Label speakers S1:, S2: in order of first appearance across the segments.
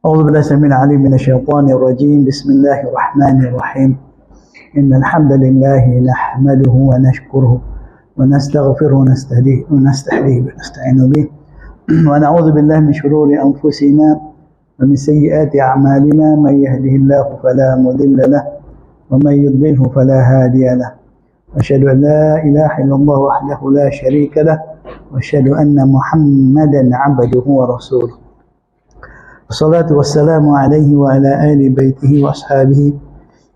S1: أعوذ بالله السميع العليم من الشيطان الرجيم. بسم الله الرحمن الرحيم. إن الحمد لله نحمده ونشكره ونستغفره ونستهديه ونستعين به ونعوذ بالله من شرور أنفسنا ومن سيئات أعمالنا. من يهده الله فلا مضل له ومن يضلله فلا هادي له. أشهد أن لا إله إلا الله وحده لا شريك له وأشهد أن محمدا عبده ورسوله. والصلاة والسلام عليه وعلى آل بيته وأصحابه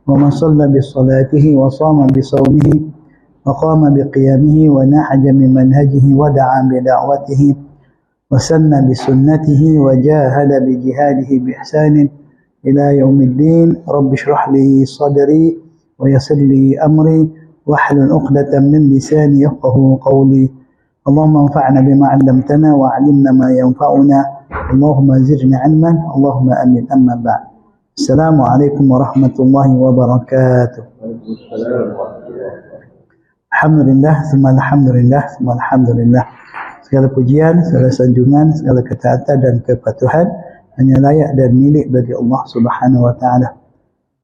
S1: ومن صلى بصلاته وصام بصومه وقام بقيامه ونهج من منهجه ودعا بدعوته وسن بسنته وجاهد بجهاده بإحسان إلى يوم الدين. رب اشرح لي صدري ويسر لي أمري واحلل عقدة من لساني يفقهوا قولي. اللهم انفعنا بما علمتنا وعلمنا ما ينفعنا. اللهم زدنا علما. اللهم آمين. أما بعد. السلام عليكم ورحمة الله وبركاته. Alhamdulillah, semua alhamdulillah, semua alhamdulillah. Segala pujian, segala sanjungan, segala ketaatan dan kepatuhan hanya layak dan milik bagi Allah Subhanahu wa taala.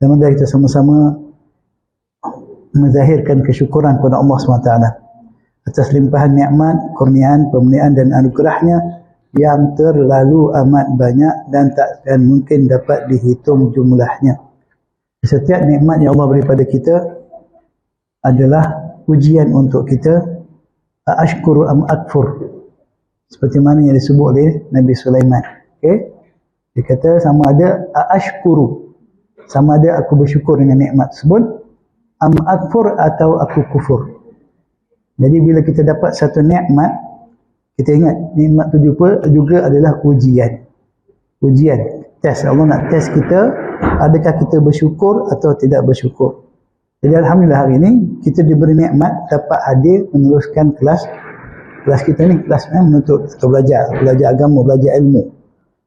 S1: Dan mari kita sama-sama menzahirkan kesyukuran kepada Allah Subhanahu wa taala atas limpahan nikmat, kurniaan, pemeliharaan dan anugerahnya yang terlalu amat banyak dan tak akan mungkin dapat dihitung jumlahnya. Setiap nikmat yang Allah beri pada kita adalah ujian untuk kita. Ashkuru am akfur, seperti mana yang disebut oleh Nabi Sulaiman. Okay? Dia kata sama ada ashkuru, sama ada aku bersyukur dengan nikmat tersebut, am akfur atau aku kufur. Jadi bila kita dapat satu nikmat, kita ingat nikmat itu juga adalah ujian. Ujian, test. Allah nak test kita, adakah kita bersyukur atau tidak bersyukur. Jadi alhamdulillah hari ini kita diberi nikmat dapat hadir meneruskan kelas kita ni, kelas menuntut atau belajar agama, belajar ilmu.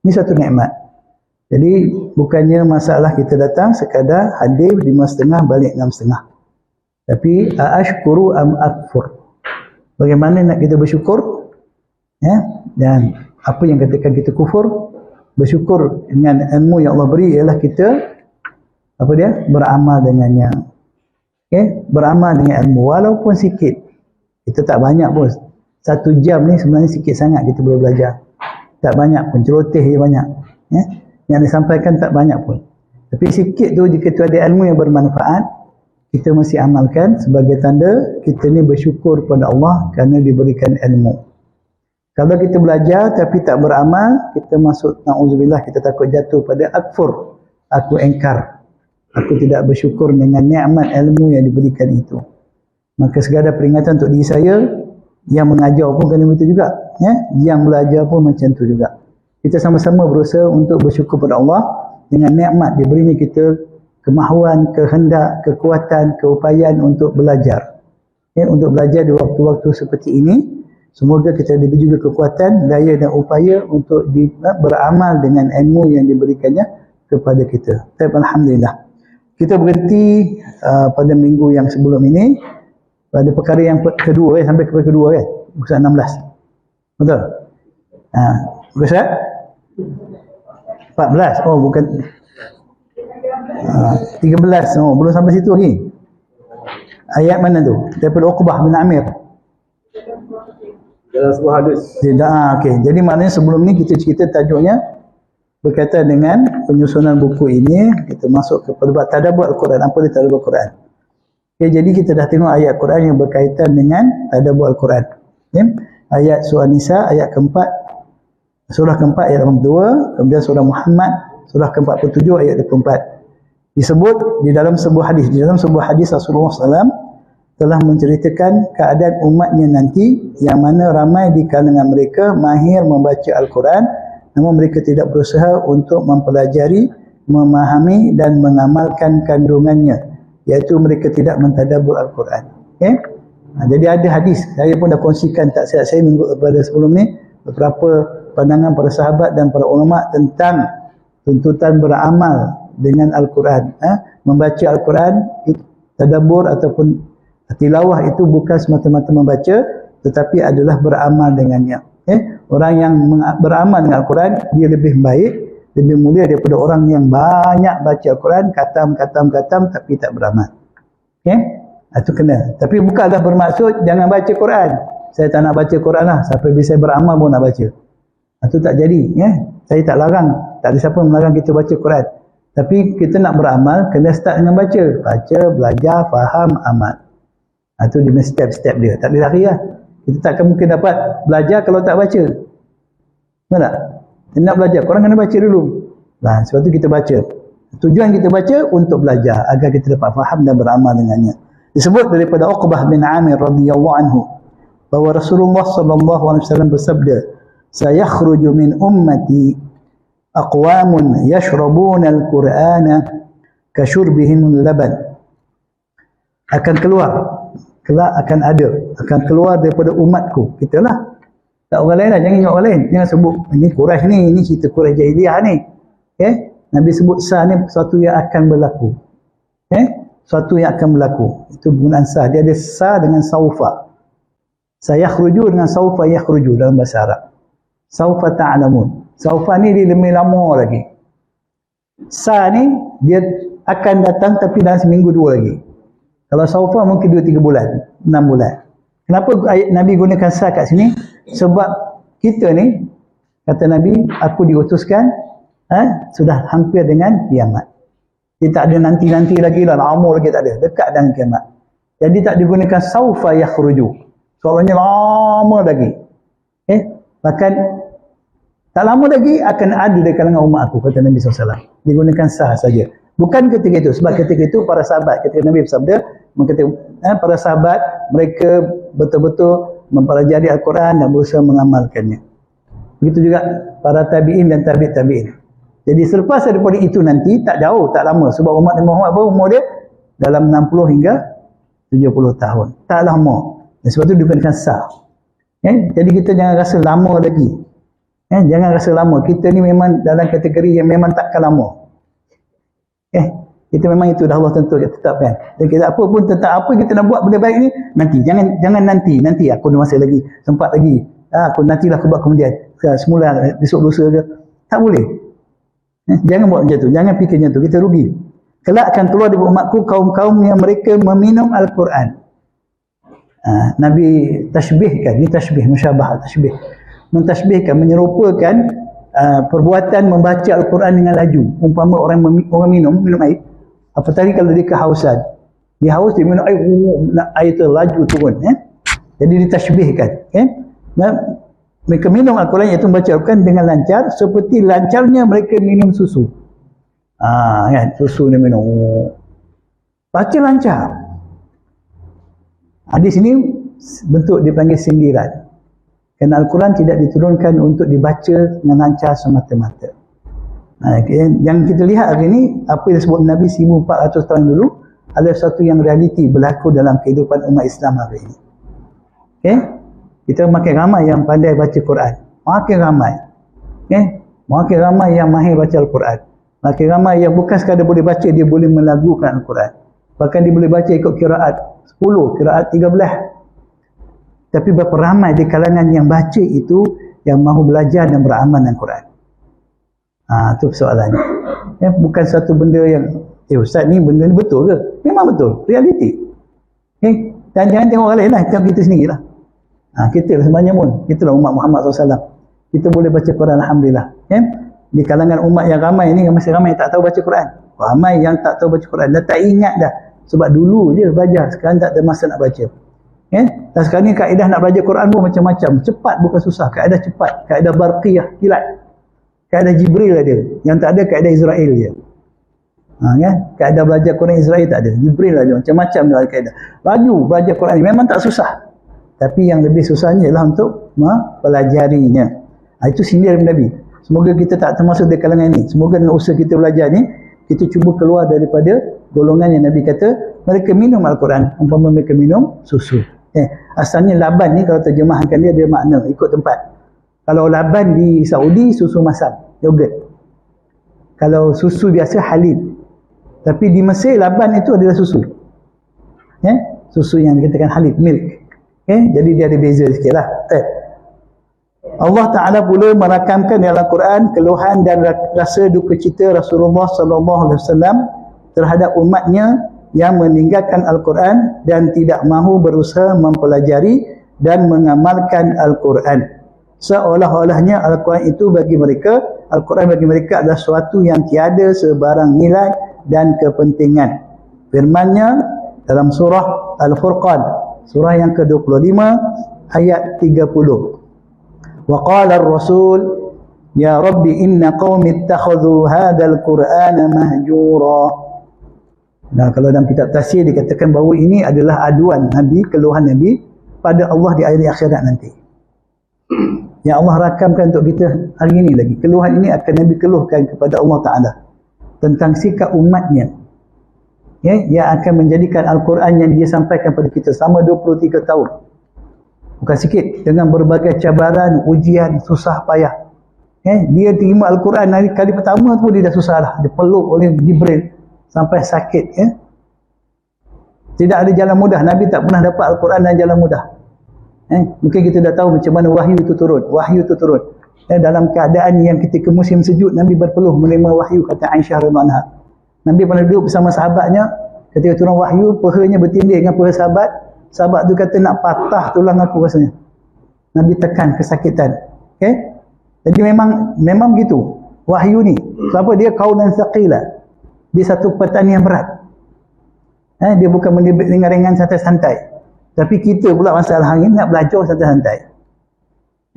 S1: Ini satu nikmat. Jadi bukannya masalah kita datang sekadar hadir 5.30 balik 6.30. Tapi ashkuru am akfur. Bagaimana nak kita bersyukur? Ya, dan apa yang katakan kita kufur? Bersyukur dengan ilmu yang Allah beri ialah kita beramal dengannya. Okay? Beramal dengan ilmu walaupun sikit. Kita tak banyak pun. 1 jam ni sebenarnya sikit sangat kita boleh belajar. Tak banyak pun, celoteh je banyak. Ya? Yang disampaikan tak banyak pun. Tapi sikit tu jika tu ada ilmu yang bermanfaat, kita mesti amalkan sebagai tanda kita ni bersyukur kepada Allah kerana diberikan ilmu. Kalau kita belajar tapi tak beramal, kita masuk na'udzubillah, kita takut jatuh pada akfur. Aku engkar. Aku tidak bersyukur dengan nikmat ilmu yang diberikan itu. Maka sekadar peringatan untuk diri saya, yang mengajar pun kena begitu juga. Ya? Yang belajar pun macam tu juga. Kita sama-sama berusaha untuk bersyukur kepada Allah dengan nikmat diberinya kita kemahuan, kehendak, kekuatan, keupayaan untuk belajar. Ya, untuk belajar di waktu-waktu seperti ini, semoga kita diberi juga kekuatan, daya dan upaya untuk beramal dengan ilmu yang diberikannya kepada kita. Alhamdulillah. Kita berhenti pada minggu yang sebelum ini pada perkara yang kedua, sampai kepada kedua kan, muka 16. Betul? Muka surat 14. Oh, bukan 13. Oh, belum sampai situ lagi. Ayat mana tu? Daripada Uqbah bin Amir. Dalam sebuah hadis. Okey. Jadi maknanya sebelum ni kita cerita tajuknya berkaitan dengan penyusunan buku ini. Kita masuk kepada tadabbur Al-Quran. Apa dia tadabbur Al-Quran? Okay, jadi kita dah tengok ayat Quran yang berkaitan dengan tadabbur Al-Quran. Okay? Ayat surah Nisa, ayat keempat, surah keempat ayat 82, kemudian surah Muhammad, surah ke-47 ayat 24. Disebut di dalam sebuah hadis Rasulullah SAW telah menceritakan keadaan umatnya nanti yang mana ramai di kalangan mereka mahir membaca Al-Quran, namun mereka tidak berusaha untuk mempelajari, memahami dan mengamalkan kandungannya, iaitu mereka tidak mentadabbur Al-Quran. Okay? Jadi ada hadis, saya pun dah kongsikan tak silap saya minggu pada sebelum ni, beberapa pandangan para sahabat dan para ulama tentang tuntutan beramal dengan Al-Quran. Membaca Al-Quran, tadabbur ataupun tilawah itu bukan semata-mata membaca, tetapi adalah beramal dengannya. Orang yang beramal dengan Al-Quran, dia lebih baik lebih mulia daripada orang yang banyak baca Al-Quran, katam tapi tak beramal. Okey? Itu kena. Tapi bukanlah bermaksud jangan baca Quran. Saya tak nak baca Quran lah. Sampai bisa beramal pun nak baca. Itu tak jadi. Ya? Saya tak larang. Tak ada siapa melarang kita baca Quran. Tapi kita nak beramal, kena start dengan baca. Baca, belajar, faham, amal. Itu dia step-step dia. Tak boleh lari lah. Kita takkan mungkin dapat belajar kalau tak baca. Betul tak? Kita nak belajar. Korang kena baca dulu. Nah, sebab tu kita baca. Tujuan kita baca untuk belajar. Agar kita dapat faham dan beramal dengannya. Disebut daripada Uqbah bin Amir radhiyallahu anhu bahawa Rasulullah sallallahu alaihi wasallam bersabda, "Sayakhruju min ummati aqwamun yashrabuna al-Qur'ana kashurbihim al-laban." Akan keluar, kelak akan ada, akan keluar daripada umatku. Kita lah. Tak orang lain lah, jangan ingat orang lain. Jangan sebut ini Quraisy ni, ini cerita Quraisy jahiliyah ni. Okay? Nabi sebut sah ni sesuatu yang akan berlaku. Okay? Suatu yang akan berlaku. Itu penggunaan sah. Dia ada sah dengan saufa. Sayakhruju dengan saufa yakhruju dalam bahasa Arab. Saufa ta'lamun. Saufa ni dia lebih lama lagi. Sah ni dia akan datang tapi dalam seminggu 2 lagi. Kalau saufa mungkin 2-3 bulan, 6 bulan. Kenapa ayat Nabi gunakan sah kat sini? Sebab kita ni, kata Nabi, aku diutuskan sudah hampir dengan kiamat. Dia tak ada nanti-nanti lagi lah, lama lagi tak ada. Dekat dengan kiamat. Jadi tak digunakan saufa yakhruju. Soalannya lama lagi. Bahkan tak lama lagi akan ada di kalangan umat aku, kata Nabi SAW. Digunakan sah saja. Bukan ketika itu. Sebab ketika itu para sahabat, ketika Nabi bersabda, para sahabat mereka betul-betul mempelajari Al-Quran dan berusaha mengamalkannya. Begitu juga para tabi'in dan tabi'in. Jadi selepas daripada itu nanti, tak jauh, tak lama. Sebab umat Nabi Muhammad pun umur dia dalam 60 hingga 70 tahun. Tak lama. Dan sebab itu digunakan sah. Jadi kita jangan rasa lama lagi. Jangan rasa lama. Kita ni memang dalam kategori yang memang takkan lama. Kita memang itu dah Allah tentu tetapkan. Dan kita apa pun tentang apa kita nak buat benda baik ni, nanti. Jangan nanti aku ada masa lagi, sempat lagi. Aku nantilah aku buat kemudian. Semula besok lusa ke. Tak boleh. Jangan buat macam tu. Jangan fikir macam tu. Kita rugi. Kelak akan keluar dari umatku kaum-kaum yang mereka meminum Al-Quran. Nabi tashbihkan. Ini tashbih, musyabah, tashbih. Mentashbihkan, menyerupakan perbuatan membaca Al-Quran dengan laju. Umpama orang minum air. Apa tadi kalau dia kehausan. Dia haus, dia minum air. Air tu laju turun. Jadi ditashbihkan. Mereka minum Al-Quran iaitu membaca Al-Quran dengan lancar seperti lancarnya mereka minum susu. Kan? Susu ni minum. Baca lancar. Di sini bentuk dipanggil sindiran. Kerana Al-Quran tidak diturunkan untuk dibaca dengan lancar semata-mata. Yang kita lihat hari ini, apa yang disebut Nabi 1400 tahun dulu adalah sesuatu yang realiti berlaku dalam kehidupan umat Islam hari ini. Kita makin ramai yang pandai baca Quran. Makin ramai. Makin ramai yang mahir baca Al-Quran. Makin ramai yang bukan sekadar boleh baca, dia boleh melagukan Al-Quran. Bahkan dia boleh baca ikut kiraat 10, kiraat 13. Tapi berapa ramai di kalangan yang baca itu yang mahu belajar dan beramal dengan Quran. Itu persoalannya. Bukan satu benda yang Ustaz ni benda ni betul ke? Memang betul. Realiti. Dan jangan tengok orang lain lah. Tengok kita sendiri lah. Kita lah sebenarnya pun. Kita lah umat Muhammad SAW. Kita boleh baca Quran Alhamdulillah. Di kalangan umat yang ramai ni, masih ramai yang tak tahu baca Quran. Ramai yang tak tahu baca Quran. Dah tak ingat dah. Sebab dulu je belajar. Sekarang tak ada masa nak baca. Dan sekarang ni kaedah nak belajar Quran pun macam-macam. Cepat bukan susah. Kaedah cepat. Kaedah barqiyah, kilat. Kaedah Jibril ada. Yang tak ada kaedah Israel je. Kaedah belajar Quran Israel tak ada. Jibril ada. Macam-macam dia kaedah. Laju belajar Quran ni memang tak susah. Tapi yang lebih susahnya ialah untuk mempelajarinya. Itu sindir Nabi. Semoga kita tak termasuk di kalangan ini. Semoga dengan usaha kita belajar ni, kita cuba keluar daripada golongan yang Nabi kata, mereka minum Al-Quran. Umpama mereka minum susu. Asalnya laban ni kalau terjemahkan dia makna ikut tempat. Kalau laban di Saudi, susu masam, yogurt. Kalau susu biasa, halib. Tapi di Mesir, laban itu adalah susu. Susu yang dikatakan halib, milk. Jadi dia ada beza sikit lah. Allah Ta'ala pula merakamkan dalam Al-Quran keluhan dan rasa duka cita Rasulullah SAW terhadap umatnya yang meninggalkan Al-Quran dan tidak mahu berusaha mempelajari dan mengamalkan Al-Quran. Seolah-olahnya Al-Quran itu bagi mereka, Al-Quran bagi mereka adalah sesuatu yang tiada sebarang nilai dan kepentingan. Firman-Nya dalam surah Al-Furqan, surah yang ke-25 ayat 30. Wa qala ar-rasul ya rabbi inna qaumi ittakhadhu hadzal qur'ana mahjura. Nah, kalau dalam kitab tafsir dikatakan bahawa ini adalah aduan Nabi, keluhan Nabi pada Allah di hari akhirat nanti. Yang Allah rakamkan untuk kita hari ini lagi. Keluhan ini akan Nabi keluhkan kepada Allah Ta'ala tentang sikap umatnya, ya, yang akan menjadikan Al-Quran yang dia sampaikan kepada kita selama 23 tahun. Bukan sikit, dengan berbagai cabaran, ujian, susah payah. Dia terima Al-Quran kali pertama tu dia dah susah lah. Dia peluk oleh Jibril sampai sakit. Tidak ada jalan mudah. Nabi tak pernah dapat Al-Quran dan jalan mudah. Mungkin kita dah tahu macam mana wahyu itu turun. Wahyu itu turun. Dalam keadaan yang ketika musim sejuk, Nabi berpeluh menerima wahyu, kata Aisyah radhiyallahu anha. Nabi pernah duduk bersama sahabatnya, ketika turun wahyu, pahanya bertindih dengan paha sahabat. Sahabat tu kata nak patah tulang aku rasanya. Nabi tekan kesakitan. Jadi memang begitu. Wahyu ni. Sebab dia qaulan thaqila. Dia satu pertanian yang berat. Dia bukan ringan-ringan santai-santai. Tapi kita pula masalah hari ni nak belajar santai-santai.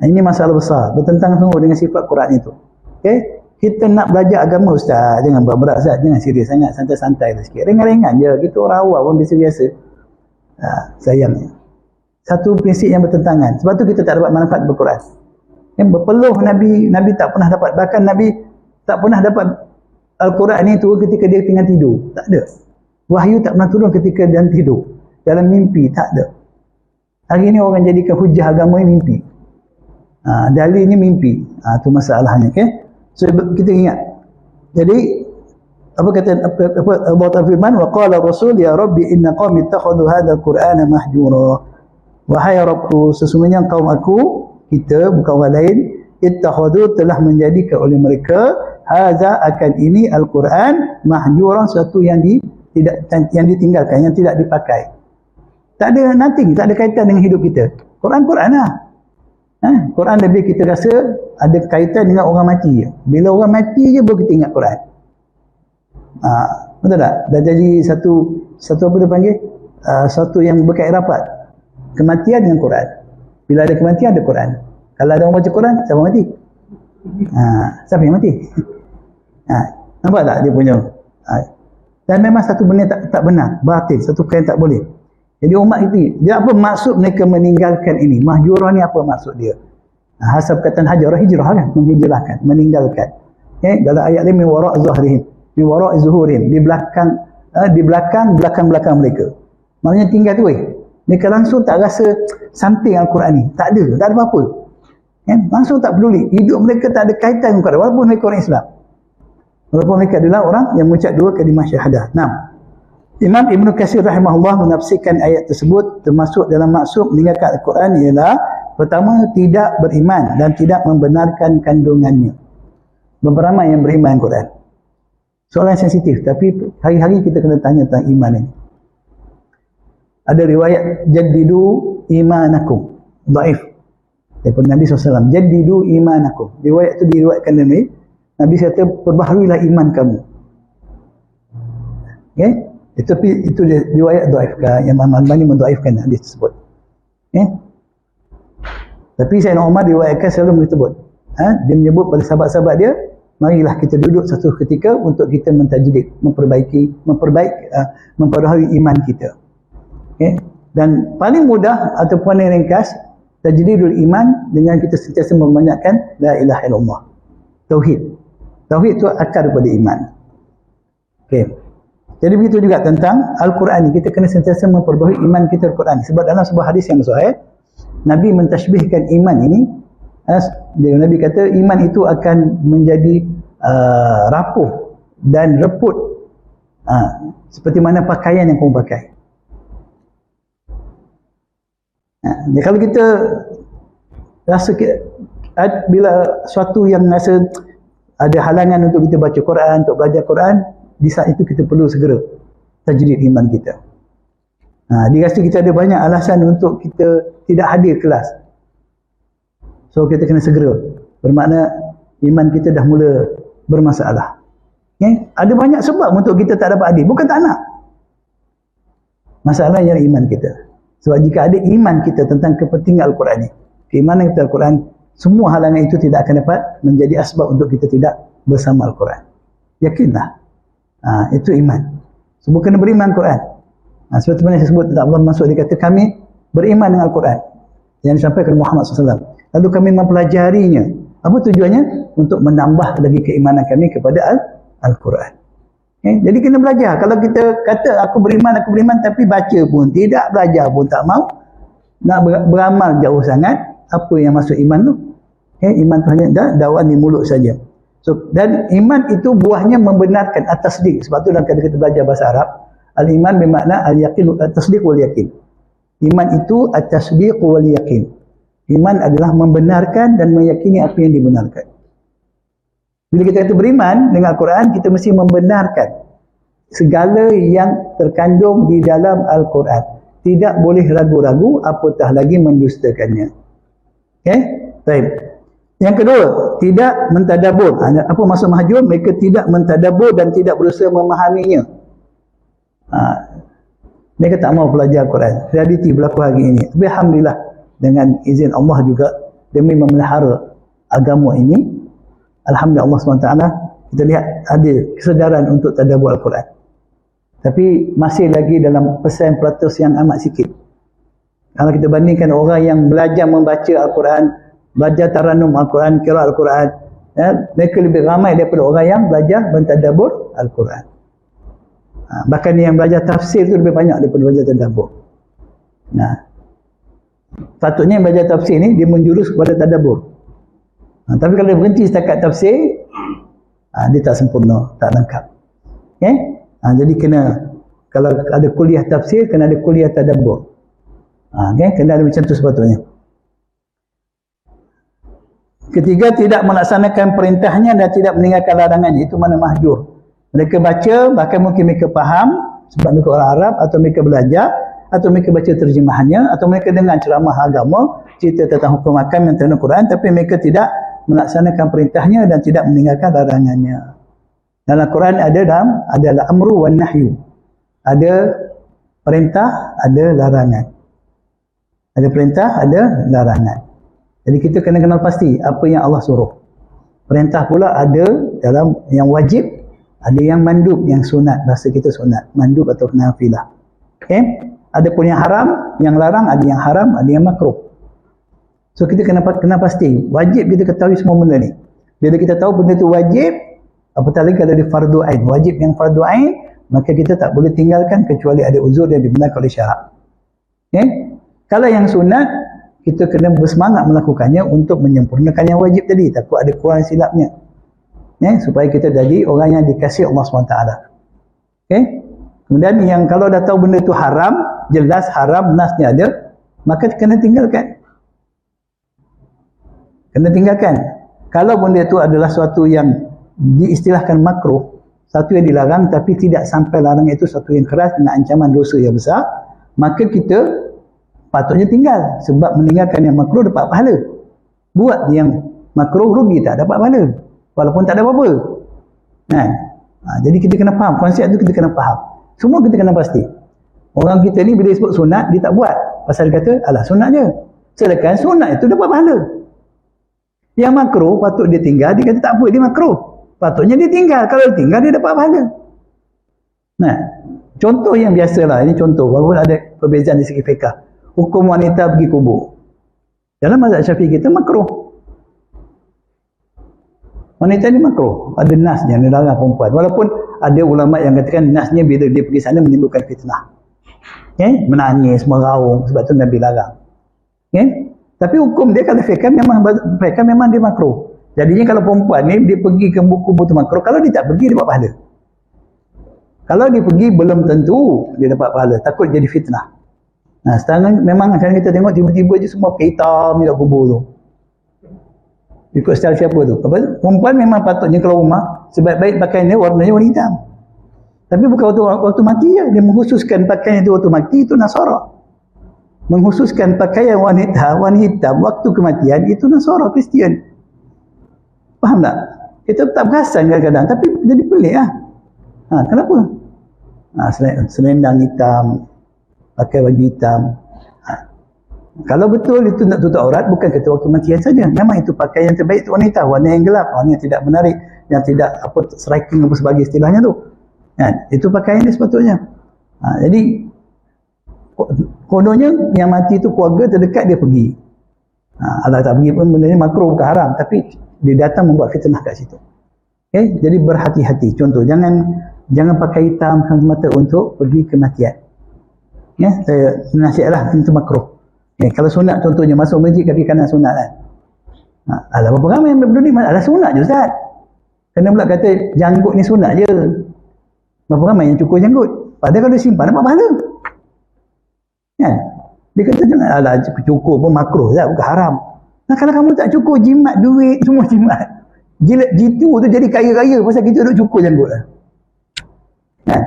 S1: Ini masalah besar. Bertentang sungguh dengan sifat Quran itu. Kita nak belajar agama ustaz. Jangan berat Ustaz. Jangan serius sangat. Santai-santai lah sikit. Ringan-ringan je. Kita orang awam pun biasa-biasa. Sayangnya satu prinsip yang bertentangan. Sebab tu kita tak dapat manfaat berquran. Berpeluh Nabi tak pernah dapat. Bahkan Nabi tak pernah dapat Al-Quran ni turun ketika dia tengah tidur. Tak ada. Wahyu tak pernah turun ketika dia tidur. Dalam mimpi tak ada. Hari ni orang jadikan hujah agama ni mimpi. Dalil ni mimpi. Tu masalahnya. So kita ingat. Jadi apa kata Allah Ta'ala firman, wa qala rasul ya rabbi inna qaumi ittakhadhu hadzal qur'ana mahjura. Wahai Rabbku, sesungguhnya kaum aku, kita bukan orang lain, ittakhadhu telah menjadikan oleh mereka hadza akan ini Al-Quran mahjura, sesuatu yang ditinggalkan, yang tidak dipakai. Tak ada nothing, tak ada kaitan dengan hidup kita. Quran lah. Quran lebih kita rasa ada kaitan dengan orang mati je. Bila orang mati je baru kita ingat Quran. Betul tak? Dah jadi satu apa dia panggil? Satu yang berkait rapat. Kematian dengan Quran. Bila ada kematian ada Quran. Kalau ada orang baca Quran, siapa mati? Siapa yang mati? Nampak tak dia punya? Dan memang satu benda tak benar, batil, satu perkara yang tak boleh. Jadi umat itu, dia apa maksud mereka meninggalkan ini? Mahjurah ni apa maksud dia? Hasab kata hajarah, hijrah kan? Menghijrahkan, meninggalkan. Dalam ayat ni min wara' zahrihim, min wara' zuhurihim, di belakang mereka. Maknanya tinggal tu mereka langsung tak rasa something Al-Quran ni. Tak ada apa-apa. Langsung tak peduli. Hidup mereka tak ada kaitan dengan Quran, walaupun mereka orang Islam. Walaupun mereka adalah orang yang mengucap dua kalimah syahadah. Imam Ibn Katsir rahimahullah menafsirkan ayat tersebut, termasuk dalam maksud meninggalkan Al-Quran ialah pertama, tidak beriman dan tidak membenarkan kandungannya. Beberapa ramai yang beriman Quran. Soalan sensitif, tapi hari-hari kita kena tanya tentang iman ini. Ada riwayat jaddidu imanakum, dhaif daripada Nabi SAW. Jaddidu imanakum. Riwayat itu diriwayatkan dari Nabi kata, perbaharuilah iman kamu. Itu riwayat dhaif, yang Imam Al-Albani mendhaifkan hadis tersebut. Tapi Sayyidina Umar diriwayatkan selalu menyebut, dia menyebut pada sahabat-sahabat dia, marilah kita duduk satu ketika untuk kita mentajdid, memperbaharui iman kita. Dan paling mudah ataupun yang ringkas, tajdidul iman dengan kita sentiasa membanyakkan la ilaha illallah. Tauhid itu akar daripada iman. Jadi begitu juga tentang Al-Quran ni, kita kena sentiasa memperbaharui iman kita Al-Quran. Sebab dalam sebuah hadis yang sahih, Nabi mentashbihkan iman ini, Nabi kata iman itu akan menjadi rapuh dan reput seperti mana pakaian yang kamu pakai. Kalau kita rasa Bila suatu yang rasa ada halangan untuk kita baca Quran, untuk belajar Quran, di saat itu kita perlu segera tajdid iman kita. Dirasa kita ada banyak alasan untuk kita tidak hadir kelas. So kita kena segera. Bermakna iman kita dah mula bermasalah. Okay? Ada banyak sebab untuk kita tak dapat hadir. Bukan tak nak. Masalahnya ialah iman kita. Sebab jika ada iman kita tentang kepentingan Al-Quran ni, keimanan kita Al-Quran, semua halangan itu tidak akan dapat menjadi asbab untuk kita tidak bersama Al-Quran. Yakinlah. Itu iman. Semua kena beriman Al-Quran. Seperti mana saya sebut tentang Allah masuk, dia kata kami beriman dengan Al-Quran yang disampaikan oleh Muhammad SAW. Lalu kami mempelajarinya. Apa tujuannya? Untuk menambah lagi keimanan kami kepada Al-Quran. Okay? Jadi kena belajar. Kalau kita kata aku beriman tapi baca pun tidak, belajar pun tak mau, nak beramal jauh sangat, apa yang masuk iman tu? Okay? Iman tu hanya dakwaan di mulut saja. So, dan iman itu buahnya membenarkan at-tasdiq. Sebab tu dalam kata-kata belajar bahasa Arab, al-iman bermakna al-yaqin, at-tasdiq wal yakin. Iman itu at-tasdiq wal yakin. Iman adalah membenarkan dan meyakini apa yang dibenarkan. Bila kita kata beriman dengan Al-Quran, kita mesti membenarkan segala yang terkandung di dalam Al-Quran. Tidak boleh ragu-ragu, apatah lagi mendustakannya. Okay? Baik. Yang kedua, tidak mentadabur. Apa maksud mahjur? Mereka tidak mentadabur dan tidak berusaha memahaminya. Mereka tak mau belajar Al-Quran. Realiti berlaku hari ini. Tapi alhamdulillah, dengan izin Allah juga, demi memelihara agama ini, alhamdulillah Allah SWT, kita lihat ada kesedaran untuk tadabbur Al-Quran. Tapi masih lagi dalam % yang amat sikit. Kalau kita bandingkan orang yang belajar membaca Al-Quran, belajar taranum Al-Quran, qiraat Al-Quran, mereka lebih ramai daripada orang yang belajar mentadabbur Al-Quran. Bahkan yang belajar tafsir itu lebih banyak daripada belajar tadabbur. Patutnya yang belajar tafsir ni dia menjurus kepada tadabbur. Tapi kalau dia berhenti setakat tafsir, dia tak sempurna, tak lengkap. Okay? Jadi kena, kalau ada kuliah tafsir, kena ada kuliah tadabbur. Okay? Kena ada macam tu sepatutnya. Ketiga, tidak melaksanakan perintahnya dan tidak meninggalkan larangannya. Itu mana mahjur. Mereka baca, bahkan mungkin mereka faham, sebab mereka orang Arab, atau mereka belajar, atau mereka baca terjemahannya, atau mereka dengar ceramah agama, cerita tentang hukum hakam yang tentang Quran, tapi mereka tidak melaksanakan perintahnya dan tidak meninggalkan larangannya. Dalam Quran adalah amru wan nahyu. Ada perintah, ada larangan. Ada perintah, ada larangan. Jadi kita kena kenal pasti apa yang Allah suruh. Perintah pula ada dalam yang wajib, ada yang mandub, yang sunat. Bahasa kita sunat, mandub atau nafilah. Okay? Ada pun yang haram, yang larang, ada yang haram, ada yang makruh. So kita kena pasti, wajib kita ketahui semua benda ni. Bila kita tahu benda tu wajib, apatah lagi kalau dia fardu ain, wajib yang fardu ain, maka kita tak boleh tinggalkan kecuali ada uzur yang dibenarkan oleh syarak. Okay? Kalau yang sunat, kita kena bersemangat melakukannya untuk menyempurnakan yang wajib tadi, takut ada kurang silapnya. Supaya kita jadi orang yang dikasihi Allah SWT. Okay? Kemudian yang kalau dah tahu benda tu haram, jelas haram, nasnya ada, maka kena tinggalkan. Kena tinggalkan. Kalau benda itu adalah suatu yang diistilahkan makruh, satu yang dilarang tapi tidak sampai larang itu satu yang keras dengan ancaman dosa yang besar, maka kita patutnya tinggal. Sebab meninggalkan yang makruh dapat pahala. Buat yang makruh rugi, tak dapat pahala. Walaupun tak ada apa-apa. Jadi kita kena faham. Konsep itu kita kena faham. Semua kita kena pasti. Orang kita ni bila disebut sunat, dia tak buat. Pasal dia kata, alah sunat je. Sedangkan sunat itu dapat pahala. Yang makruh patut dia tinggal, dia kata tak apa, dia makruh. Patutnya dia tinggal. Kalau dia tinggal, dia dapat pahala. Contoh yang biasalah, ini contoh, walaupun ada perbezaan di segi fiqah. Hukum wanita pergi kubur. Dalam mazhab Syafi'i kita makruh. Wanita ni makruh. Ada nasnya, dia larang perempuan. Walaupun ada ulama yang katakan nasnya bila dia pergi sana menimbulkan fitnah. Okay? Menangis, meraung, sebab tu Nabi larang. Okay? Tapi hukum dia kalau fiqh memang dia makruh. Jadinya kalau perempuan ni dia pergi ke kubur tu makruh, kalau dia tak pergi dia dapat pahala. Kalau dia pergi belum tentu dia dapat pahala, takut jadi fitnah. Sekarang memang macam kita tengok tiba-tiba je semua hitam dekat kubur tu. Ikut style siapa tu. Perempuan memang patutnya keluar rumah, sebaik-baik pakaian dia warnanya warna hitam. Tapi bukan waktu mati je. Dia mengkhususkan pakaian itu waktu mati, itu Nasara. Mengkhususkan pakaian warna hitam waktu kematian, itu Nasara, Kristian. Faham tak? Kita tak perasan kadang-kadang, tapi jadi pelik lah. Kenapa? Selendang hitam, pakai baju hitam. Kalau betul itu nak tutup aurat, bukan kata waktu kematian saja. Memang itu pakaian yang terbaik untuk wanita, warna yang gelap, warna yang tidak menarik, yang tidak striking apa sebagai istilahnya tu. Itu pakaian dia sepatutnya. Jadi kononnya yang mati itu keluarga terdekat dia pergi. Allah tak pergi pun benda ni makruh, bukan haram, tapi dia datang membuat fitnah kat situ. Okay? Jadi berhati-hati. Contoh, jangan pakai hitam semata untuk pergi kematian. Ya, saya nasihatlah, itu makruh. Kalau sunat contohnya, masuk masjid kaki kanan sunat kan. Alah, berapa ramai yang berdiri, alah sunat je Ustaz. Kena pula kata janggut ni sunat je. Berapa ramai yang cukur janggut. Padahal kalau dia simpan, dapat pahala. Kan? Dia kata jangan, alah cukur pun makruh lah, bukan haram. Nah, kalau kamu tak cukur, jimat duit, semua jimat. Jitu tu jadi kaya-kaya pasal kita duduk cukur janggut lah. Kan?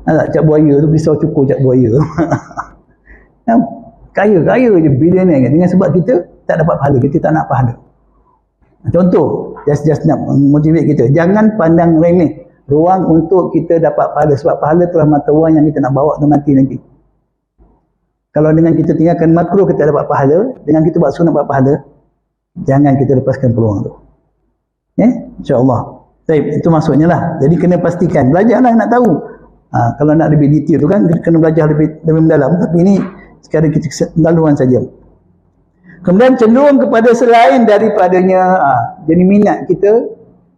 S1: Alah, cak buaya tu pisau cukur cak buaya. Kaya-kaya je billionaire kan, dengan sebab kita tak dapat pahala, kita tak nak pahala. Contoh, just nak motivate kita, jangan pandang remeh ruang untuk kita dapat pahala, sebab pahala telah mata wang yang kita nak bawa tu mati nanti. Kalau dengan kita tinggalkan makruh kita dapat pahala, dengan kita buat sunat dapat pahala, jangan kita lepaskan peluang tu. InsyaAllah. Baik, itu maksudnya lah. Jadi kena pastikan, belajarlah nak tahu. Kalau nak lebih detail tu kan, kena belajar lebih mendalam, tapi ini sekarang kita laluan saja. Kemudian cenderung kepada selain daripadanya, jadi minat kita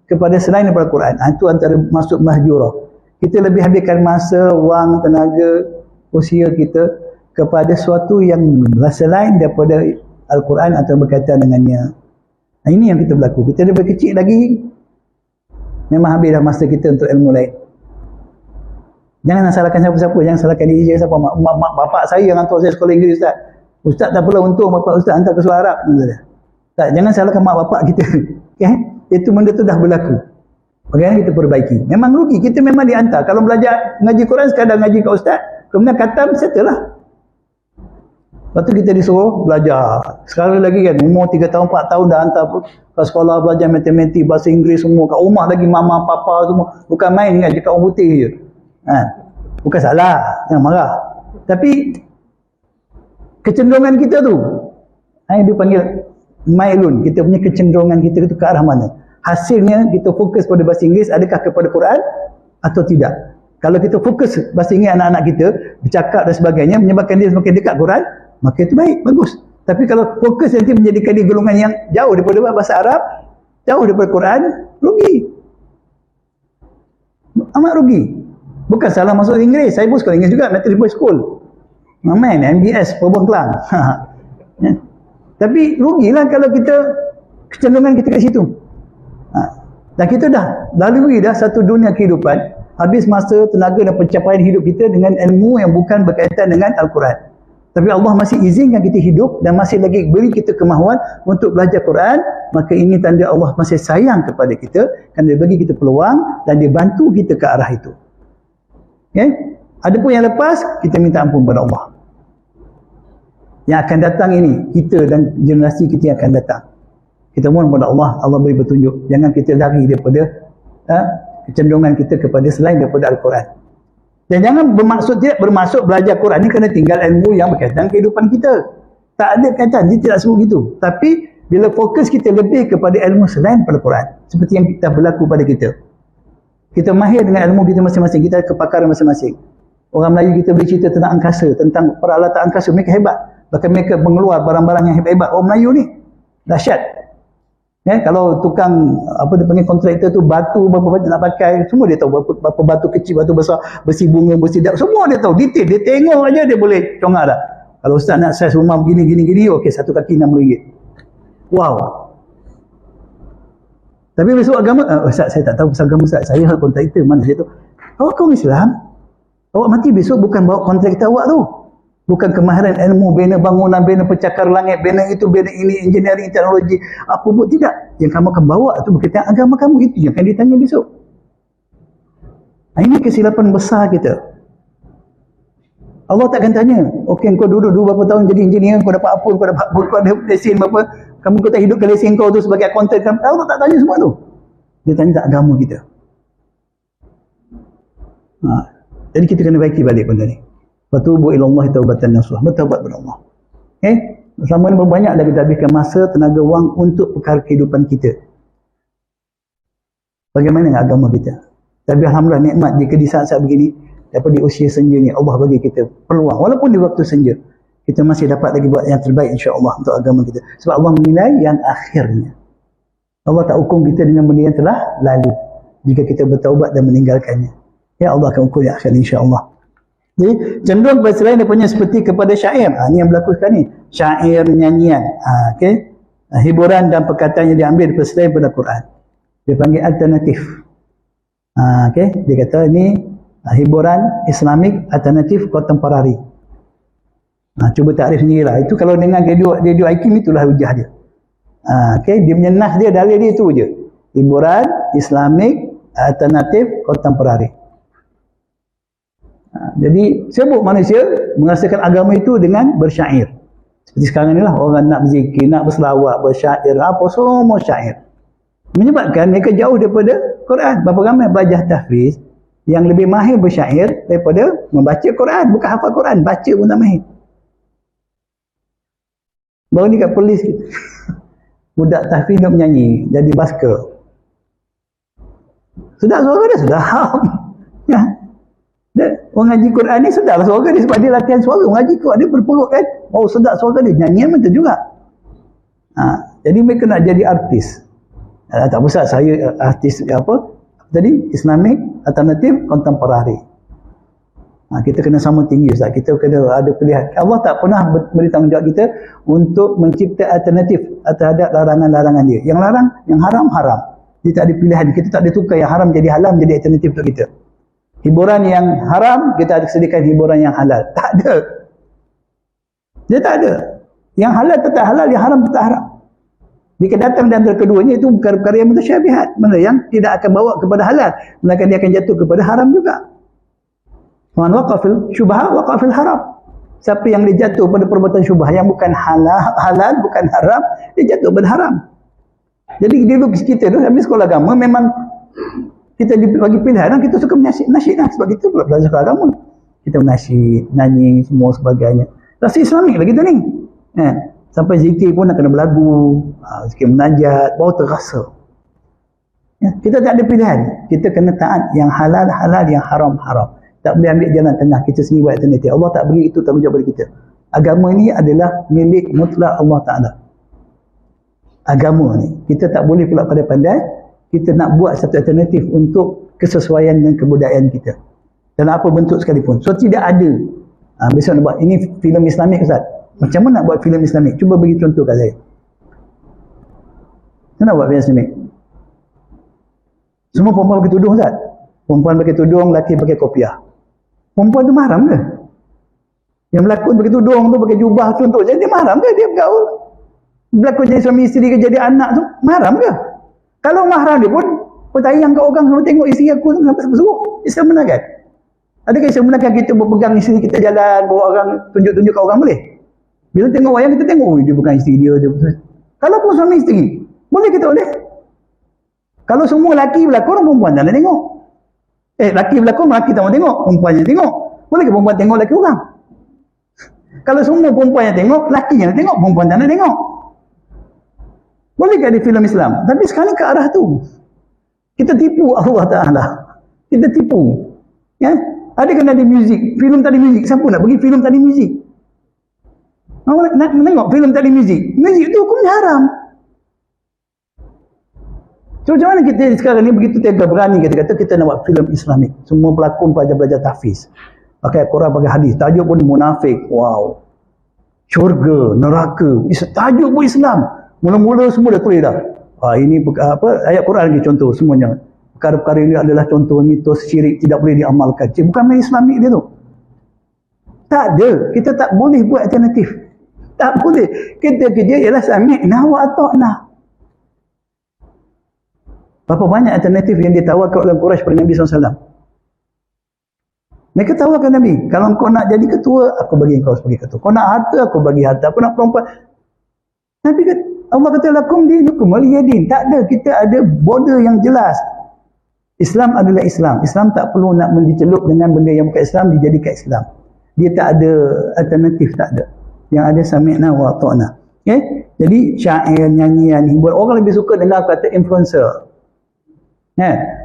S1: kepada selain daripada Quran. Itu antara masuk mahjurah. Kita lebih habiskan masa, wang, tenaga, usia kita kepada sesuatu yang selain daripada Al-Quran atau berkaitan dengannya. Ini yang kita berlaku. Kita lebih kecil lagi, memang habislah masa kita untuk ilmu lain. Jangan salahkan siapa-siapa, jangan salahkan diri siapa. Mak bapak saya yang hantar saya sekolah Inggeris Ustaz. Ustaz tak perlu untung bapak Ustaz hantar ke sekolah Arab. Tak, jangan salahkan mak bapak kita. Okay? Itu benda tu dah berlaku. Bagaimana kita perbaiki? Memang rugi, kita memang dihantar. Kalau belajar ngaji Quran sekadar ngaji kat Ustaz, kemudian khatam, settle lah. Lepas tu kita disuruh belajar. Sekarang lagi kan, umur 3 tahun, 4 tahun dah hantar ke sekolah belajar matematik, bahasa Inggeris semua. Kat rumah lagi mama, papa semua. Bukan main kan, cakap orang putih je. Bukan salah, jangan marah. Tapi kecenderungan kita tu, dia panggil mailun, kita punya kecenderungan kita itu ke arah mana? Hasilnya kita fokus pada bahasa Inggeris, adakah kepada Quran atau tidak? Kalau kita fokus bahasa Inggeris anak-anak kita bercakap dan sebagainya, menyebabkan dia semakin dekat Quran, maka itu baik, bagus. Tapi kalau fokus nanti menjadikan dia golongan yang jauh daripada bahasa Arab, jauh daripada Quran, rugi. Amat rugi. Bukan salah masuk Inggeris, saya pun sekolah Inggeris juga, Matriculation School. Main MBS, Pobon Kelang. Tapi rugilah kalau kita kecenderungan kita kat situ. Dan kita dah lalui dah satu dunia kehidupan, habis masa, tenaga dan pencapaian hidup kita dengan ilmu yang bukan berkaitan dengan Al-Quran. Tapi Allah masih izinkan kita hidup dan masih lagi beri kita kemahuan untuk belajar Quran, maka ini tanda Allah masih sayang kepada kita, kerana dia bagi kita peluang dan dia bantu kita ke arah itu. Okay? Adapun yang lepas, kita minta ampun kepada Allah. Yang akan datang ini, kita dan generasi kita yang akan datang. Kita mohon kepada Allah, Allah beri petunjuk. Jangan kita lari daripada kecenderungan kita kepada selain daripada Al-Quran. Dan jangan tidak bermaksud belajar Quran ni kena tinggal ilmu yang berkaitan kehidupan kita. Tak ada kaitan, dia tidak sebut gitu. Tapi bila fokus kita lebih kepada ilmu selain daripada Quran, seperti yang kita berlaku pada kita. Kita mahir dengan ilmu kita masing-masing, kita kepakaran masing-masing. Orang Melayu kita boleh cerita tentang angkasa, tentang peralatan angkasa, mereka hebat. Bahkan mereka mengeluar barang-barang yang hebat-hebat. Orang Melayu ni dahsyat. Kalau tukang dia panggil kontraktor tu, batu berapa banyak nak pakai, semua dia tahu. Berapa batu kecil, batu besar, besi bunga, besi dak, semua dia tahu. Detail, dia tengok aja dia boleh congak dah. Kalau ustaz nak saiz rumah begini, okey, satu kaki RM60. Wow. Tapi besok agama, Ustaz saya tak tahu pasal agama Ustaz, saya kontraktor, mana saya tahu. Awak kaum Islam, awak mati besok bukan bawa kontraktor awak tu. Bukan kemahiran ilmu, bina bangunan, bina pencakar langit, bina itu, bina ini, engineering, teknologi, apa pun tidak. Yang kamu akan bawa itu berkaitan agama kamu, itu yang akan ditanya besok. Ini kesilapan besar kita. Allah takkan tanya, okey kau duduk berapa tahun jadi engineer, kau dapat apa, kau dapat apa, kau ada lesen berapa, kamu kau tak hidupkan lesen kau tu sebagai accountant, Allah tak tanya semua tu. Dia tanya tak agama kita. Jadi kita kena baiki balik benda ni. Fatubu ilallahi taubatan nasuha, bertaubat kepada Allah. Okey, selama ni berbanyaklah kita habiskan masa, tenaga, wang untuk perkara kehidupan kita. Bagaimana dengan agama kita? Tapi alhamdulillah nikmat jika di saat-saat begini, daripada usia senja ni Allah bagi kita peluang, walaupun di waktu senja kita masih dapat lagi buat yang terbaik insya-Allah untuk agama kita. Sebab Allah menilai yang akhirnya. Allah tak hukum kita dengan benda yang telah lalu jika kita bertaubat dan meninggalkannya. Ya Allah akan hukum yang akhir insya-Allah. Jadi cenderung kepada selain daripada seperti kepada syair. Ini yang berlaku sekarang ni. Syair, nyanyian. Okey. Hiburan dan perkataan yang diambil daripada selain daripada Quran. Dia panggil alternatif. Okey. Dia kata ini hiburan Islamik alternatif kontemporari. Cuba takrif sendirilah. Itu kalau dengan radio Hakim itulah hujah dia. Okey. Dia menyenah dia dari dia itu je. Hiburan Islamik alternatif kontemporari. Jadi sibuk manusia merasakan agama itu dengan bersyair. Seperti sekarang inilah orang nak berzikir, nak berselawat, bersyair, apa semua syair. Menyebabkan mereka jauh daripada Quran. Berapa ramai belajar tahfiz yang lebih mahir bersyair daripada membaca Quran. Bukan hafal Quran, baca pun tak mahir. Baru ni kat polis budak tahfiz nak menyanyi, jadi basker. Sedap suara dia, sedap. Ya. Orang ngaji Quran ni sedap suara dia sebab dia latihan suara. Orang ngaji Quran dia berperut kan. Oh sedap suara dia. Nyanyian macam juga. Jadi mereka nak jadi artis. Tak usah saya artis apa tadi Islamic alternatif kontemporari. Kita kena sama tinggi Ustaz. Kita kena ada pilihan. Allah tak pernah beri tanggungjawab kita untuk mencipta alternatif terhadap larangan-larangan dia. Yang larang, yang haram, haram. Dia tak ada pilihan. Kita tak ada tukar yang haram jadi halal jadi alternatif untuk kita. Hiburan yang haram, kita ada sediakan hiburan yang halal. Tak ada. Dia tak ada. Yang halal tetap halal, yang haram tetap haram. Jika datang di antara keduanya itu perkara-perkara yang mutasyabihat. Mana yang tidak akan bawa kepada halal. Melainkan dia akan jatuh kepada haram juga. Man waqafil syubha waqafil haram. Siapa yang dia jatuh pada perbuatan syubhah yang bukan halal, bukan haram, dia jatuh pada haram. Jadi dulu kita tu habis sekolah agama memang kita bagi pilihan, kita suka nasyid lah. Sebab kita pula belajar agama. Kita nasyid, nyanyi, semua sebagainya. Rasa Islamik lah kita ni. Sampai zikir pun nak kena berlagu, zikir munajat, baru terasa. Kita tak ada pilihan. Kita kena taat yang halal, halal, yang haram, haram. Tak boleh ambil jalan tengah. Kita sendiri buat alternatif. Allah tak beri itu tanggungjawab kepada kita. Agama ni adalah milik mutlak Allah Ta'ala. Agama ni. Kita tak boleh pula pandai-pandai kita nak buat satu alternatif untuk kesesuaian dengan kebudayaan kita dalam apa bentuk sekalipun. So tidak ada besok nak buat ini filem Islamik Ustaz, macam mana nak buat filem Islamik? Cuba bagi contoh kat saya. Macam mana buat filem Islamik? Semua perempuan pakai tudung Ustaz. Perempuan pakai tudung, lelaki pakai kopiah. Perempuan tu mahram ke? Yang berlakon pakai tudung tu, pakai jubah contoh, jadi dia mahram ke? Dia bergaul berlakon jadi suami isteri ke, jadi anak tu mahram ke? Kalau mahram dia pun tayang kat orang semua tengok isteri aku tu sampai seburuk. Islam benarkan? Adakah Islam benarkan kita berpegang isteri kita jalan, bawa orang tunjuk-tunjuk kat orang boleh? Bila tengok wayang kita tengok, dia pegang isteri dia. Kalau pun suami isteri, boleh kita boleh? Kalau semua lelaki berlakon, perempuan tak nak tengok. Lelaki berlakon, lelaki tak mau tengok, perempuan yang tengok. Boleh ke perempuan tengok lelaki orang? Kalau semua perempuan yang tengok, lelaki yang tengok, perempuan tak nak tengok. Boleh ke ada filem Islam? Tapi sekarang ke arah tu. Kita tipu Allah Ta'ala. Kita tipu. Ya? Ada kena ada muzik. Filem tak ada muzik. Siapa nak bagi filem tak ada muzik? Nak tengok filem tak ada muzik. Muzik tu hukumnya haram. So macam mana kita sekarang ni begitu tega berani kata-kata kita nak buat filem Islamik. Semua pelakon pelajar-pelajar tahfiz. Pakai Quran, pakai hadis. Tajuk pun munafik. Wow. Syurga, neraka. Tajuk pun Islam. Mula-mula semua dah tulis dah. Ini ayat Quran lagi contoh semuanya. Perkara-perkara ini adalah contoh mitos syirik tidak boleh diamalkan. Bukan main Islamik dia tu. Tak ada. Kita tak boleh buat alternatif. Tak boleh. Kita kerja ialah sami'na wa ata'na. Berapa banyak alternatif yang ditawarkan oleh Quraisy pada Nabi SAW. Mereka tawarkan Nabi, kalau kau nak jadi ketua, aku bagi kau sebagai ketua. Kau nak harta, aku bagi harta. Aku nak perempuan. Nabi kata, Allah kata, lakum dinukum waliyadin. Tak ada. Kita ada border yang jelas. Islam adalah Islam. Islam tak perlu nak mendicelup dengan benda yang bukan Islam, dijadikan Islam. Dia tak ada alternatif, tak ada. Yang ada sami'na wa ata'na. Okay? Jadi syair, nyanyian, hiburan. Orang lebih suka dengar kata influencer.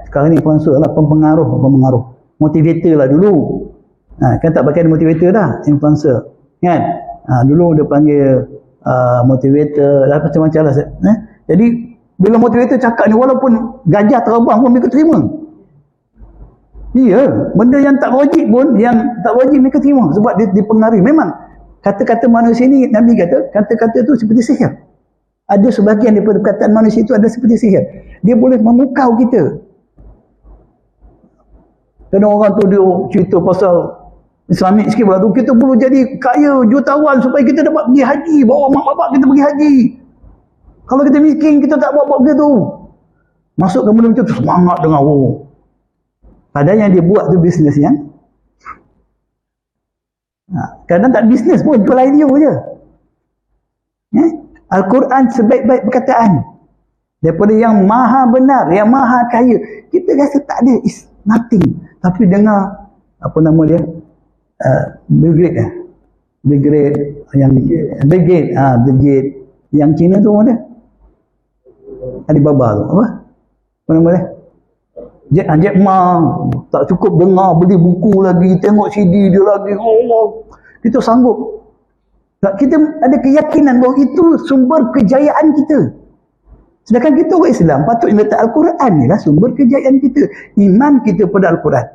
S1: Sekarang ni influencer lah, pempengaruh. Motivator lah dulu. Kan tak pakai motivator dah, influencer. Kan? Dulu dia panggil motivator, macam-macam lah. Jadi bila motivator cakap ni, walaupun gajah terbang pun mereka terima. Ya, benda yang tak logik pun, yang tak logik mereka terima. Sebab dia dipengaruhi. Memang, kata-kata manusia ni, Nabi kata, kata-kata tu seperti sihir. Ada sebahagian daripada perkataan manusia itu ada seperti sihir. Dia boleh memukau kita. Kadang orang tu dia cerita pasal Islamik sikit pula tu, kita perlu jadi kaya jutawan supaya kita dapat pergi haji, bawa mak bapak kita pergi haji. Kalau kita miskin, kita tak buat begitu. Masuk ke benda macam tu, semangat dengar. Padahal yang dia buat tu bisnes yang kadang tak bisnes pun, jual idea je. Al-Quran sebaik-baik perkataan daripada yang maha benar, yang maha kaya. Kita rasa tak ada, is nothing. Tapi dengar apa nama dia, Bill Gates yang Cina tu mana dia, Alibaba tu apa nama dia, Jack Ma. Tak cukup dengar, beli buku lagi, tengok CD dia lagi. Allah, kita sanggup. Kita ada keyakinan bahawa itu sumber kejayaan kita. Sedangkan kita orang Islam patut letak Al-Quran ni lah sumber kejayaan kita. Iman kita pada Al-Quran.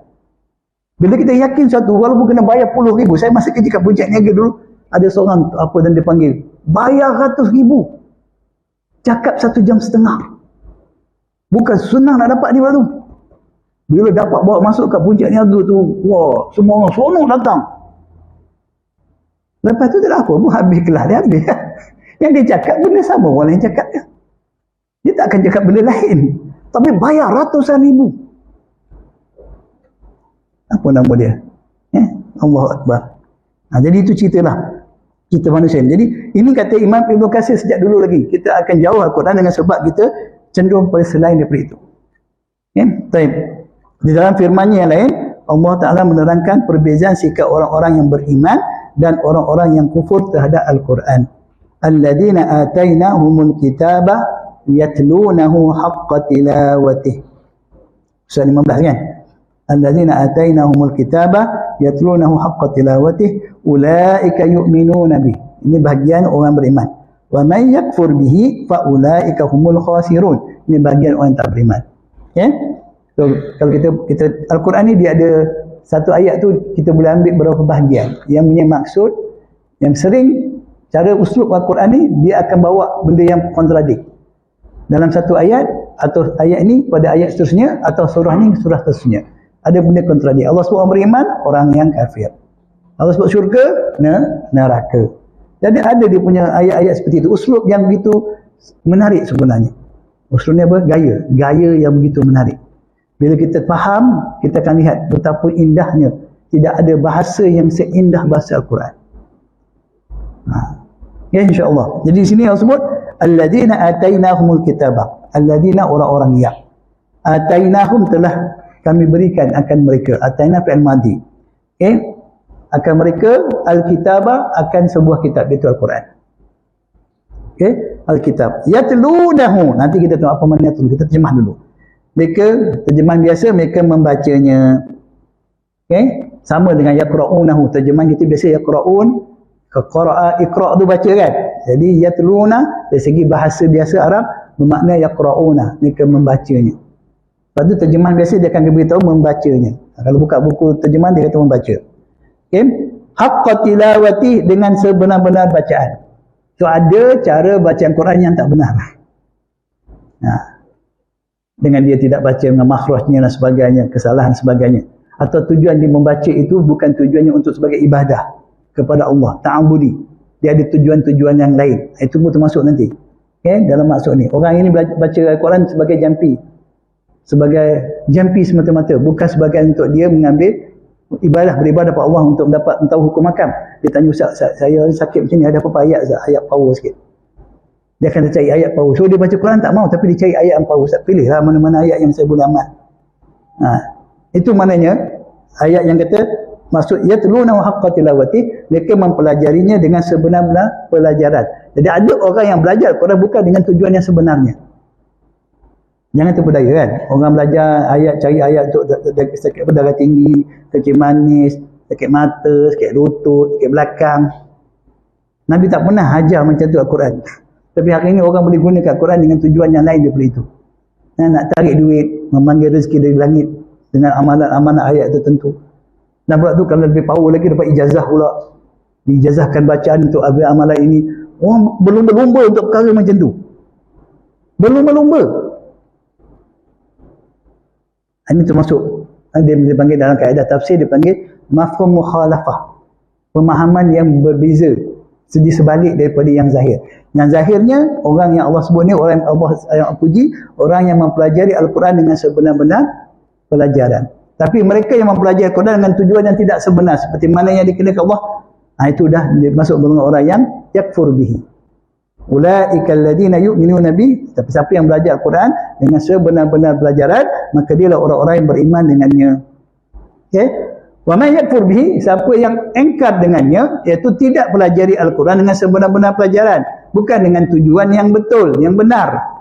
S1: Bila kita yakin satu, walaupun kena bayar puluh ribu. Saya masih kerja kat Puncak Niaga dulu, ada seorang apa dan dia panggil, bayar 100 ribu. Cakap 1 jam setengah. Bukan senang nak dapat dia tu. Bila dapat bawa masuk kat Puncak Niaga tu, wah, semua orang seronok datang. Lepas tu tak ada apa pun, habis kelas dia habis. Yang dia cakap benda sama orang lain cakap dia. Dia tak akan cakap benda lain. Tapi bayar ratusan ribu. Apa nama dia? Allahu Akbar. Jadi itu ceritalah. Cerita manusia. Jadi ini kata Imam Ibn Katsir sejak dulu lagi. Kita akan jauh Al-Quran dengan sebab kita cenderung pada selain daripada itu. Baik. Di dalam firman-Nya yang lain, Allah Ta'ala menerangkan perbezaan sikap orang-orang yang beriman dan orang-orang yang kufur terhadap Al-Quran. Alladzina atainahumul kitaba yatlunahu haqqa tilawatih. Surah 15 kan? Alladzina atainahumul kitaba yatlunahu haqqa tilawatih ulaika yu'minuna bih. Ini bahagian orang beriman. Wa may yakfur bihi fa ulaika humul khasirun. Ini bahagian orang yang tak beriman. Okay? So, kalau kita Al-Quran ni dia ada satu ayat tu kita boleh ambil beberapa bahagian. Yang punya maksud, yang sering cara uslub Al-Quran ni dia akan bawa benda yang kontradik. Dalam satu ayat atau ayat ini pada ayat seterusnya atau surah ni surah seterusnya. Ada benda kontradik. Allah sebut orang beriman, orang yang kafir. Allah sebut syurga, neraka. Jadi ada dia punya ayat-ayat seperti itu. Uslub yang begitu menarik sebenarnya. Uslubnya apa? Gaya yang begitu menarik. Bila kita faham, kita akan lihat betapa indahnya. Tidak ada bahasa yang seindah bahasa Al-Quran. Ya, insyaAllah. Jadi di sini Allah sebut alladzina atainahumul kitabah. Alladzina orang-orang yang atainahum telah kami berikan akan mereka. Atainah fi'il madhi. Okay? Akan mereka al-kitabah akan sebuah kitab, itu Al-Quran. Okay? Al-kitab. Yatlunahu. Nanti kita tengok apa makna itu. Kita terjemah dulu. Mereka terjemahan biasa mereka membacanya. Okay? Sama dengan yaqra'unahu. Terjemahan kita biasa yaqra'un. Qara'a iqra' tu baca kan. Jadi yatluna dari segi bahasa biasa Arab bermakna yaqra'una, mereka membacanya. Lepas tu terjemahan biasa dia akan beritahu membacanya. Kalau buka buku terjemahan dia kata membaca. Okay? Haqqa tilawati, dengan sebenar-benar bacaan. So ada cara bacaan Quran yang tak benar. Dengan dia tidak baca dengan makhrajnya dan sebagainya, kesalahan sebagainya. Atau tujuan dia membaca itu bukan tujuannya untuk sebagai ibadah. kepada Allah, ta'abudi. Dia ada tujuan-tujuan yang lain. Itu pun termasuk nanti. Okay? Dalam maksud ni. Orang ini baca Al-Quran sebagai jampi. Sebagai jampi semata-mata. Bukan sebagai untuk dia mengambil beribadah pada Allah untuk mendapat tahu hukum makam. Dia tanya, Ustaz, saya sakit macam ni, ada apa-apa ayat? Ayat power sikit. Dia akan cari ayat power. So dia baca Quran tak mau, tapi dia cari ayat yang power. Ustaz, pilihlah mana-mana ayat yang saya boleh amal. Itu maknanya ayat yang kata maksud yatluna haqqa tilawati, mereka mempelajarinya dengan sebenar-benar pelajaran. Jadi ada orang yang belajar Quran bukan dengan tujuan yang sebenarnya. Jangan terpedaya kan. Orang belajar ayat, cari ayat untuk sakit darah tinggi, kecil manis, sakit mata, sakit lutut, sakit belakang. Nabi tak pernah ajar macam tu Al-Quran. Tapi hari ini orang boleh gunakan Al-Quran dengan tujuan yang lain daripada itu. Nak tarik duit, memanggil rezeki dari langit dengan amalan-amalan ayat tertentu. Dan pula tu kalau lebih power lagi dapat ijazah pula. Diijazahkan bacaan untuk ambil amalan ini. Orang berlumba-lumba untuk perkara macam tu. Berlumba-lumba. Ini termasuk dia dipanggil dalam kaedah tafsir, dipanggil mafhum mukhalafah. Pemahaman yang berbeza. Segi sebalik daripada yang zahir. Yang zahirnya, orang yang Allah sebut ni, orang yang Allah yang puji, orang yang mempelajari Al-Quran dengan sebenar-benar pelajaran. Tapi mereka yang mempelajari Al-Quran dengan tujuan yang tidak sebenar, seperti mana yang dikenakan Allah, itu dah masuk golongan orang yang yakfur bihi. Ulaika alladhina yu'minuna bihi. Tapi siapa yang belajar Al-Quran dengan sebenar-benar pelajaran, maka dialah orang-orang yang beriman dengannya. Okey? Wa man yakfur bihi, siapa yang engkar dengannya, iaitu tidak pelajari Al-Quran dengan sebenar-benar pelajaran, bukan dengan tujuan yang betul, yang benar.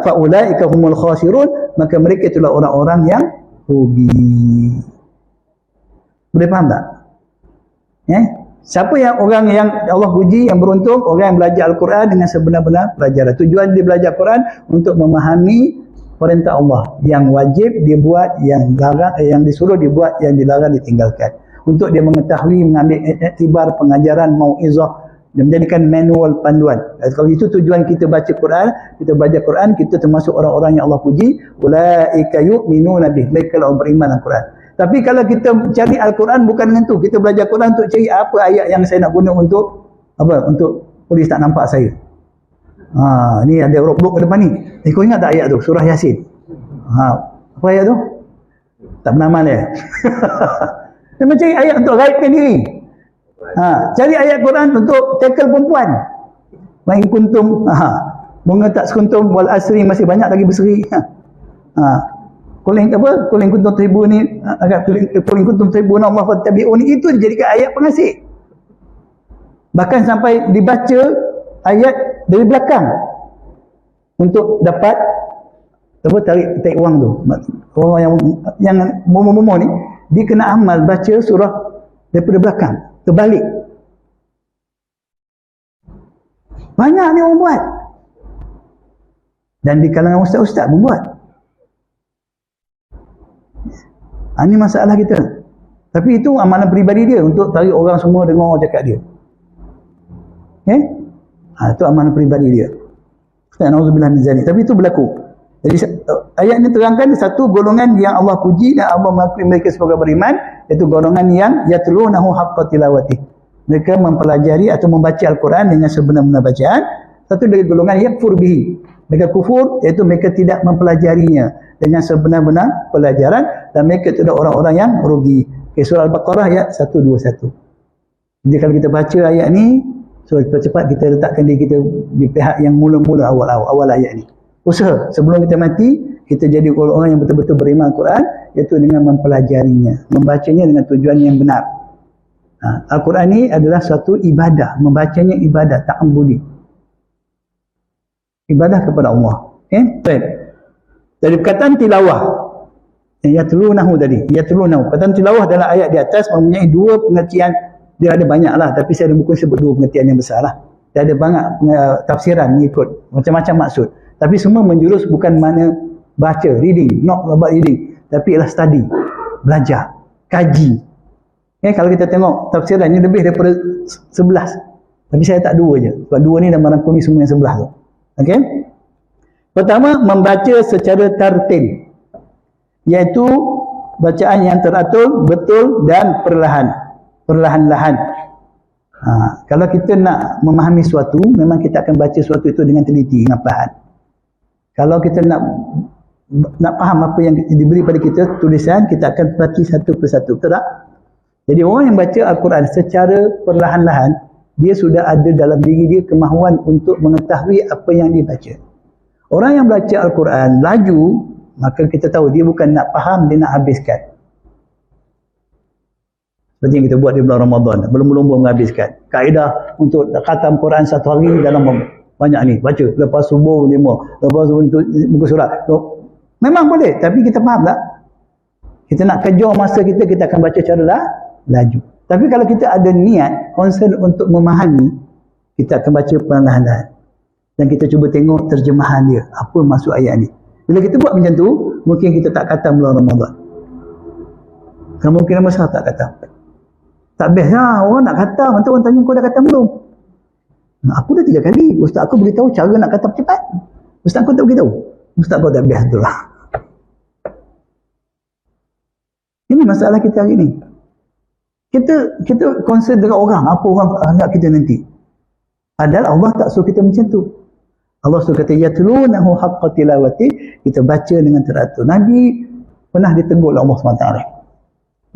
S1: Fa ulaika humul khasirun, maka mereka itulah orang-orang yang rugi. Boleh faham tak? Siapa yang orang yang Allah puji, yang beruntung, orang yang belajar Al-Quran dengan sebenar-benar pelajaran. Tujuan dia belajar Quran untuk memahami perintah Allah, yang wajib dia buat, yang larang, yang disuruh dia buat, yang dilarang ditinggalkan. Untuk dia mengetahui, mengambil iktibar pengajaran mau'izah, dan menjadikan manual panduan. Kalau itu tujuan kita baca Quran, kita baca Quran, kita termasuk orang-orang yang Allah puji, ulaika yu'minuna bih, mereka lah beriman Al-Quran. Tapi kalau kita cari Al-Quran bukan dengan tu, kita belajar Quran untuk cari apa ayat yang saya nak guna untuk apa? Untuk polis tak nampak saya. Ni ada roadblock ke depan ni. Kau ingat tak ayat tu? Surah Yasin. Apa ayat tu? Tak pernah amal dia. Dia mencari ayat untuk raibkan diri. Cari ayat Quran untuk tackle perempuan. Wa in kuntum bunga tak sekuntum wal asri, masih banyak lagi berseri. Kuling apa? Kuling kuntum tribu ni agak kuling kuntum tribu Allah fattabi'un, itu dijadikan ayat pengasih. Bahkan sampai dibaca ayat dari belakang untuk dapat apa, tarik wang tu. Orang yang momo-momo ni dia kena amal baca surah daripada belakang terbalik. Banyak ni orang buat. Dan di kalangan ustaz-ustaz pun buat. Ini masalah kita. Tapi itu amalan peribadi dia untuk tarik orang semua dengar cakap dia. Itu amalan peribadi dia. Na'udzubillah min zalik. Tapi itu berlaku. Jadi ayat ini terangkan satu golongan yang Allah puji dan Allah mengakui mereka sebagai beriman, iaitu golongan yang yatlunahu haqqa tilawati. Mereka mempelajari atau membaca Al-Quran dengan sebenar-benar bacaan. Satu dari golongan yakfur bihi. Mereka kufur, iaitu mereka tidak mempelajarinya dengan sebenar-benar pelajaran, dan mereka itu adalah orang-orang yang rugi. Surah Al-Baqarah ayat 121. Jadi kalau kita baca ayat ni, so cepat-cepat kita letakkan diri kita di pihak yang mula-mula awal ayat ni. Usaha sebelum kita mati, kita jadi orang yang betul-betul beriman Al-Quran, iaitu dengan mempelajarinya, membacanya dengan tujuan yang benar. Al-Quran ni adalah suatu ibadah, membacanya ibadah, ta'abbudi. Ibadah kepada Allah. Baik. Dari perkataan tilawah, yatlunahu tadi, yatlunahu. Perkataan tilawah dalam ayat di atas mempunyai dua pengertian. Dia ada banyak lah, tapi saya ada buku sebut dua pengertian yang besar lah. Dia ada banyak tafsiran mengikut macam-macam maksud. Tapi semua menjurus bukan mana baca, reading, not about reading, tapi ialah study, belajar, kaji. Kalau kita tengok tafsiran ini lebih daripada 11. Tapi saya tak dua je. Sebab dua ni dah merangkumi semua yang 11 tu. Okey? Pertama, membaca secara tartil, iaitu bacaan yang teratur, betul dan perlahan. perlahan-lahan. Kalau kita nak memahami sesuatu, memang kita akan baca sesuatu itu dengan teliti, dengan perlahan. Kalau kita nak faham apa yang diberi pada kita tulisan, kita akan perhati satu persatu. Betul tak? Jadi orang yang baca Al-Quran secara perlahan-lahan, dia sudah ada dalam diri dia kemahuan untuk mengetahui apa yang dia baca. Orang yang baca Al-Quran laju, maka kita tahu dia bukan nak faham, dia nak habiskan. Seperti yang kita buat di bulan Ramadan, belum-belum menghabiskan. Kaedah untuk khatam Quran satu hari dalam banyak ni, baca. Lepas subuh 5, lepas subuh untuk buku surat. Memang boleh, tapi kita faham tak? Kita nak kejar masa kita akan baca cara laju. Tapi kalau kita ada niat, concern untuk memahami, kita akan baca perlahan-lahan. Dan kita cuba tengok terjemahan dia. Apa maksud ayat ni. Bila kita buat macam tu, mungkin kita tak khatam bulan Ramadan. Kemungkinan besar tak khatam. Tak best lah, orang nak khatam. Nanti orang tanya, kau dah khatam belum? Aku dah 3 kali. Ustaz aku beritahu cara nak khatam cepat. Ustaz aku tak beritahu. Ustaz kau tak best tu lah. Ini masalah kita hari ni. Kita concern dengan orang, apa orang anggap kita nanti. Padahal Allah tak suruh kita macam tu. Allah suruh kata yatlunahu haqqa tilawati, kita baca dengan teratur. Nabi pernah ditegur oleh Allah SWT.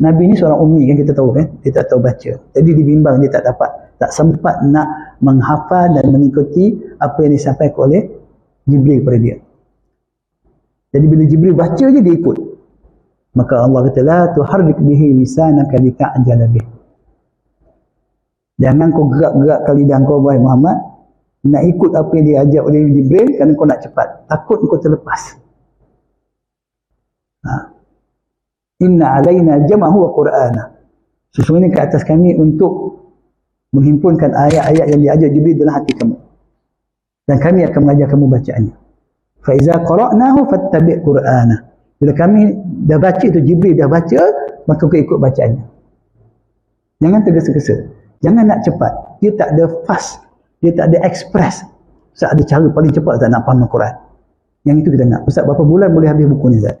S1: Nabi ni seorang ummi kan, kita tahu kan, dia tak tahu baca. Jadi dibimbang, dia tak sempat nak menghafal dan mengikuti apa yang disampaikan oleh Jibril kepada dia. Jadi bila Jibril baca je dia ikut. Maka Allah kata la tuharrik bihi lisanaka lita'jala bih. Jangan kau gerak-gerakkan lidah kau wahai Muhammad nak ikut apa yang diajar oleh Jibril kerana kau nak cepat. Takut kau terlepas. Inna alaina jam'ahu wa qur'ana. Sesungguhnya ke atas kami untuk menghimpunkan ayat-ayat yang diajar Jibril dalam hati kamu. Dan kami akan mengajar kamu bacaannya. Fa iza qara'nahu fattabi' qur'ana. Bila kami dah baca tu, Jibril dah baca, maka kau ikut bacaannya. Jangan tergesa-gesa. Jangan nak cepat. Dia tak ada fast. Dia tak ada express. Ustaz ada cara paling cepat tak nak faham Al-Quran. Yang itu kita nak. Ustaz berapa bulan boleh habis buku ni Ustaz?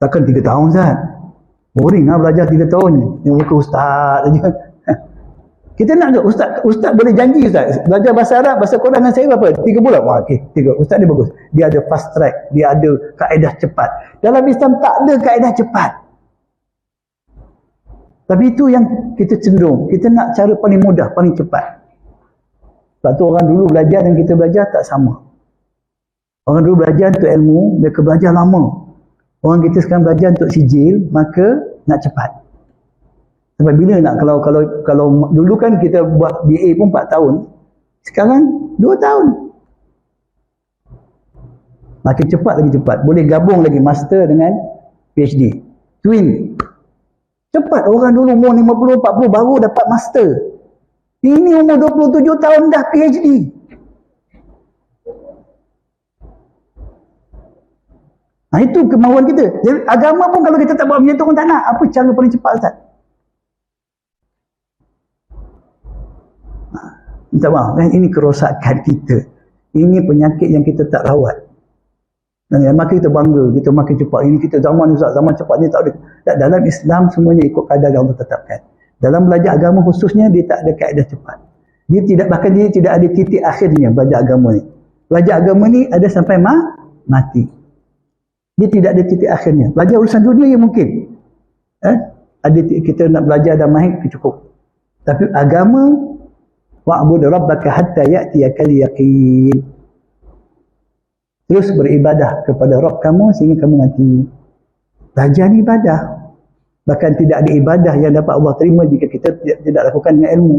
S1: Takkan 3 tahun Ustaz. Boring lah belajar 3 tahun. Yang buku Ustaz saja. Kita nak juga, Ustaz boleh janji Ustaz, belajar bahasa Arab, bahasa Quran dengan saya berapa? 3 bulan. Wah, okey, 3. Ustaz ni bagus. Dia ada fast track, dia ada kaedah cepat. Dalam Islam tak ada kaedah cepat. Tapi itu yang kita cenderung. Kita nak cara paling mudah, paling cepat. Sebab tu orang dulu belajar dan kita belajar tak sama. Orang dulu belajar untuk ilmu, mereka belajar lama. Orang kita sekarang belajar untuk sijil, maka nak cepat. Sebab bila nak, kalau dulu kan kita buat BA pun 4 tahun, sekarang 2 tahun. Makin cepat lagi cepat. Boleh gabung lagi master dengan PhD. Twin. Cepat. Orang dulu umur 50-40 baru dapat master. Ini umur 27 tahun dah PhD. Nah itu kemahuan kita. Jadi agama pun kalau kita tak buat macam tu pun tak nak. Apa cara paling cepat Ustaz? Minta maaf kan, ini kerosakan kita. Ini penyakit yang kita tak rawat. Dan makin kita bangga, kita makin cepat. Ini kita zaman Ustaz, zaman cepat ni tak ada. Tak, dalam Islam semuanya ikut kadar yang Allah tetapkan. Dalam belajar agama khususnya dia tak ada kaedah cepat. Bahkan dia tidak ada titik akhirnya belajar agama ni. Belajar agama ni ada sampai mati. Dia tidak ada titik akhirnya. Belajar urusan dunia yang mungkin. Ada kita nak belajar dan mahir cukup. Tapi agama wa'bud rabbaka hatta ya'tiyakal yaqin. Terus beribadah kepada Rabb kamu sehingga kamu mati. Belajar ni ibadah. Bahkan tidak ada ibadah yang dapat Allah terima jika kita tidak lakukan dengan ilmu.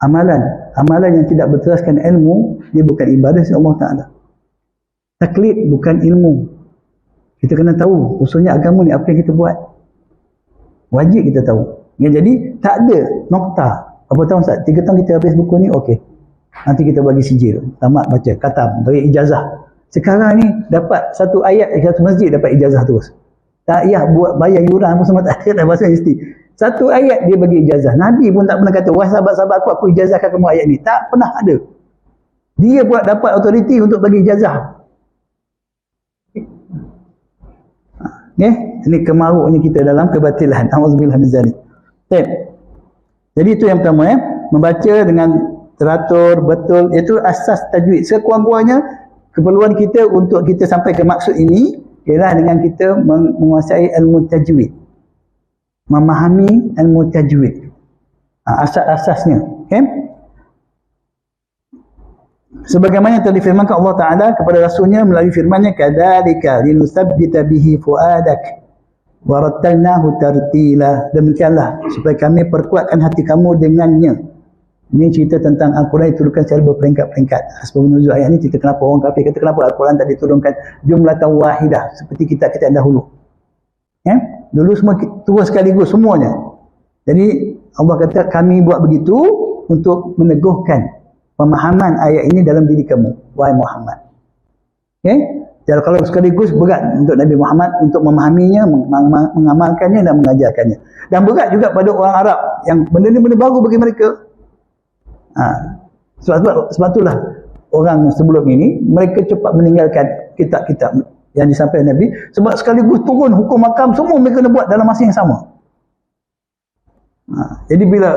S1: Amalan yang tidak berteraskan ilmu, dia bukan ibadah si Allah Ta'ala. Taklid bukan ilmu. Kita kena tahu khususnya agama ni apa yang kita buat. Wajib kita tahu. Ya, jadi tak ada nokta. Apa tahu Ustaz, 3 tahun kita habis buku ni, okey. Nanti kita bagi sijil. Tamat baca, khatam, bagi ijazah. Sekarang ni dapat satu ayat, satu masjid dapat ijazah terus. Tak payah buat bayar yuran pun semua tak ada, bahasa mesti. Satu ayat dia bagi ijazah. Nabi pun tak pernah kata, wah sahabat-sahabat aku ijazahkan kamu ayat ni. Tak pernah ada. Dia pula dapat autoriti untuk bagi ijazah. Okay? Ini kemaruknya kita dalam kebatilan. Auzubillah min zalik. Baik. Jadi itu yang pertama, membaca dengan teratur, betul, itu asas tajwid. Sekurang-kurangnya keperluan kita untuk kita sampai ke maksud ini ialah dengan kita menguasai ilmu tajwid, memahami ilmu tajwid, asas-asasnya. Okay? Sebagaimana telah difirmankan Allah Ta'ala kepada Rasulnya melalui firmannya, kadzalika linutsabbita bihi fuadak warattalnahu tartila. Demikianlah supaya kami perkuatkan hati kamu dengannya. Ini cerita tentang Al-Quran diturunkan secara berperingkat-peringkat. Sebab nuzul ayat ini cerita kenapa orang kafir kata kenapa Al-Quran tak diturunkan jumlatan wahidah seperti kita dahulu. Ya? Dulu semua turun sekaligus semuanya. Jadi Allah kata kami buat begitu untuk meneguhkan pemahaman ayat ini dalam diri kamu, wahai Muhammad. Okay? Jadi kalau sekaligus berat untuk Nabi Muhammad untuk memahaminya, mengamalkannya dan mengajarkannya. Dan berat juga pada orang Arab yang benda ni benda baru bagi mereka. Sebab itulah orang sebelum ini mereka cepat meninggalkan kitab-kitab yang disampaikan Nabi sebab sekaligus turun hukum hakam semua mereka nak buat dalam masa yang sama. Jadi bila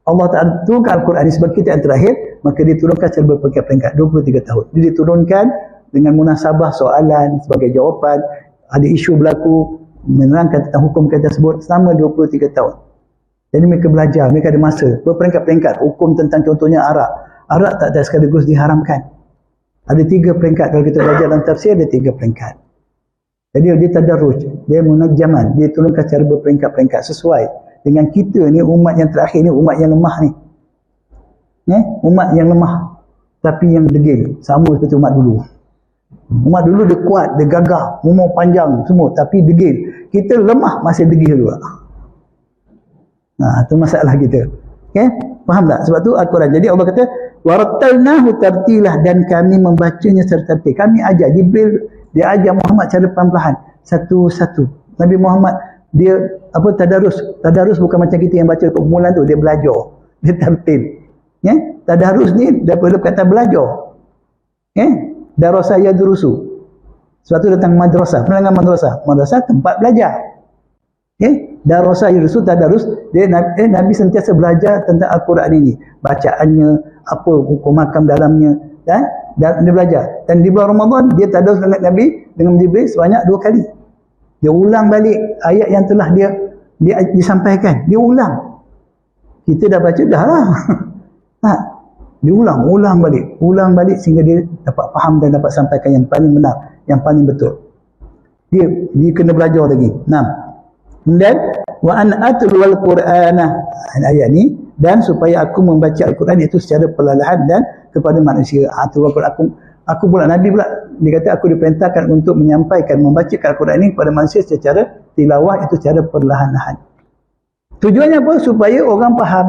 S1: Allah Ta'ala turunkan Al-Quran ini sebagai kitab yang terakhir, maka diturunkan secara berperingkat-peringkat 23 tahun. Dia diturunkan dengan munasabah soalan sebagai jawapan, ada isu berlaku menerangkan tentang hukum kata tersebut selama 23 tahun. Jadi mereka belajar, mereka ada masa berperingkat-peringkat hukum tentang contohnya arak. Arak tak ada sekaligus diharamkan. Ada 3 peringkat. Kalau kita belajar dalam tafsir ada 3 peringkat. Jadi dia tadarruj, dia munajjaman, dia turunkan secara berperingkat-peringkat sesuai dengan kita ni umat yang terakhir ni, umat yang lemah ni. Umat yang lemah tapi yang degil, sama seperti umat dulu. Umat dulu dia kuat, dia gagah, umur panjang semua tapi degil. Kita lemah masih degil juga. Itu masalah kita. Okay? Faham tak? Sebab tu Al-Quran. Jadi Allah kata warattalnahu tartilah, dan kami membacanya secara tertib. Kami ajar Jibril, dia ajar Muhammad cara perlahan-lahan, satu-satu. Nabi Muhammad dia tadarus bukan macam kita yang baca permulaan tu, dia belajar, dia tertib. Tadarus ni daripada kata belajar. Darasa yadrusu. Sebab tu datang madrasah. Pendengar madrasah. Madrasah tempat belajar. Darasa yadrusu, tadarus, dia Nabi sentiasa belajar tentang Al-Quran ini. Bacaannya, apa hukum hakam dalamnya, dan dia belajar. Dan di bulan Ramadan dia tadarus dengan Nabi dengan Jibril sebanyak 2 kali. Dia ulang balik ayat yang telah dia disampaikan. Dia ulang. Kita dah baca dah lah. Dia ulang balik sehingga dia dapat faham dan dapat sampaikan yang paling benar, yang paling betul. Dia kena belajar lagi. 6. Dan wa an atlul qur'ana, ayat ni, dan supaya aku membaca Al-Quran itu secara perlahan dan kepada manusia. Aku pula Nabi pula, dia kata aku diperintahkan untuk menyampaikan, membaca Al-Quran ini kepada manusia secara tilawah, itu secara perlahan-lahan. Tujuannya apa? Supaya orang faham.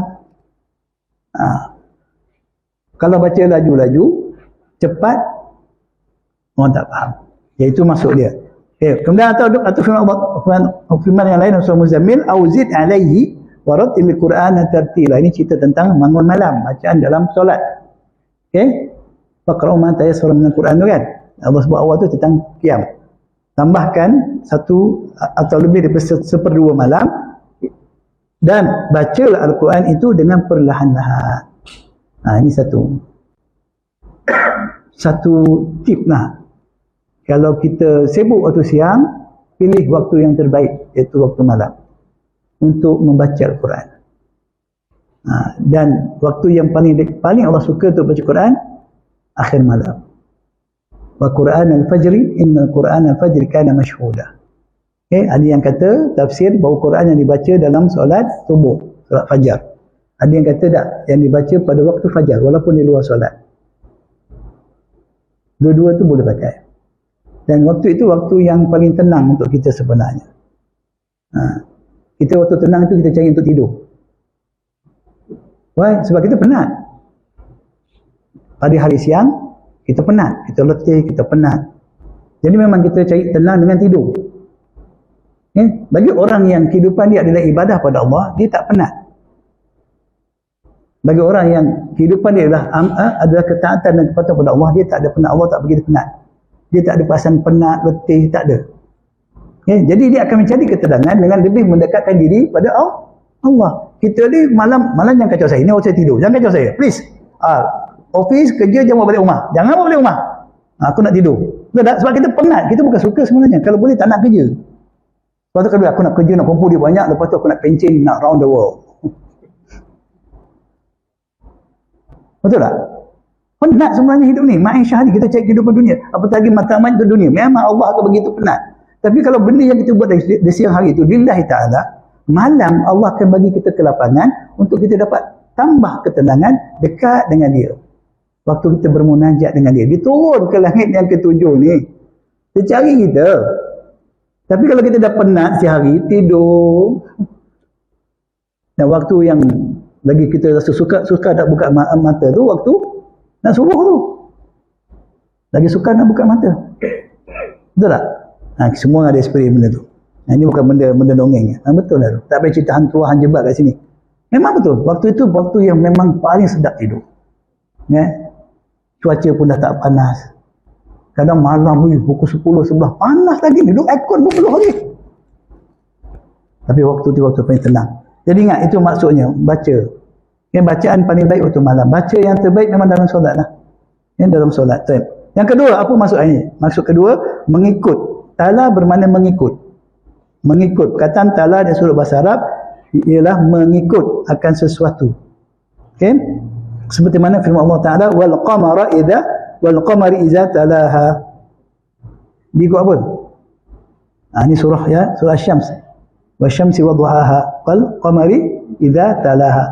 S1: Kalau baca laju-laju, cepat, orang tak faham. Iaitu maksud dia. Kemudian atau firman yang lain surah Muzammil, auzid alaihi warattil Qur'ana tartila. Ini cerita tentang bangun malam, bacaan dalam solat. Faqra'u ma tayassara minal Qur'an tu kan. Allah sebut awal tu tentang qiyam. Tambahkan 1 atau lebih daripada 1/2 malam dan bacalah Al-Quran itu dengan perlahan-lahan. Ini satu tip lah. Kalau kita sibuk waktu siang, pilih waktu yang terbaik, iaitu waktu malam untuk membaca Al-Quran. Dan waktu yang paling Allah suka untuk baca Quran, akhir malam. Wa Quran al-fajri, inna Quran al-fajri kana mashhuda. Ada yang kata tafsir bahawa Quran yang dibaca dalam solat subuh, solat fajar. Ada yang kata tak, yang dibaca pada waktu fajar walaupun di luar solat. Dua-dua tu boleh pakai. Dan waktu itu waktu yang paling tenang untuk kita sebenarnya. Kita waktu tenang itu kita cari untuk tidur. Why? Sebab kita penat. Pada hari siang, kita penat. Kita letih, kita penat. Jadi memang kita cari tenang dengan tidur. Bagi orang yang kehidupan dia adalah ibadah pada Allah, dia tak penat. Bagi orang yang kehidupan dia adalah ketaatan dan kepatuhan pada Allah, dia tak ada penat. Allah tak bagi dia penat. Dia tak ada perasaan penat, letih, tak ada. Jadi dia akan mencari ketenangan dengan lebih mendekatkan diri pada Allah. Kita ni malam jangan kacau saya. Ini waktu saya tidur. Jangan kacau saya. Please. Office kerja jangan bawa balik rumah. Jangan bawa balik rumah. Aku nak tidur. Betul tak? Sebab kita penat. Kita bukan suka sebenarnya. Kalau boleh tak nak kerja. Lepas tu kalau aku nak kerja, nak kumpul dia banyak. Lepas tu aku nak pencin, nak round the world. Betul tak? Penat sebenarnya hidup ni. Ma'isyah ni kita cari kehidupan dunia. Apatah lagi matlamat itu dunia. Memang Allah akan begitu penat. Tapi kalau benda yang kita buat di siang hari itu, lillahi ta'ala, malam Allah akan bagi kita kelapangan untuk kita dapat tambah ketenangan dekat dengan dia. Waktu kita bermunajat dengan dia. Dia turun ke langit yang ketujuh ni. Dia cari kita. Tapi kalau kita dah penat sehari, tidur. Dan waktu yang lagi kita rasa suka nak buka mata tu, waktu nak subuh tu. Lagi suka nak buka mata. Betul tak? Semua ada experience benda tu. Ini bukan benda dongeng. Betul lah tu. Tak payah cerita hantu hanjebat kat sini. Memang betul. Waktu itu waktu yang memang paling sedap tidur. Cuaca pun dah tak panas. Kadang malam pukul 10, 11 panas lagi. Duduk aircon berpeluh lagi. Tapi waktu itu waktu paling tenang. Jadi ingat, itu maksudnya baca. Bacaan paling baik waktu malam. Baca yang terbaik memang dalam solat lah. Dalam solat. Yang kedua, apa maksud ini? Maksud kedua, mengikut. Tala bermakna mengikut. Mengikut. Perkataan tala di surah bahasa Arab ialah mengikut akan sesuatu. Okay? Seperti mana firman Allah Ta'ala, wal qamari idza talaha. Diikut apa? Ini surah surah Syams. Wasyamsi wa duhaha wal qamari idza talaha.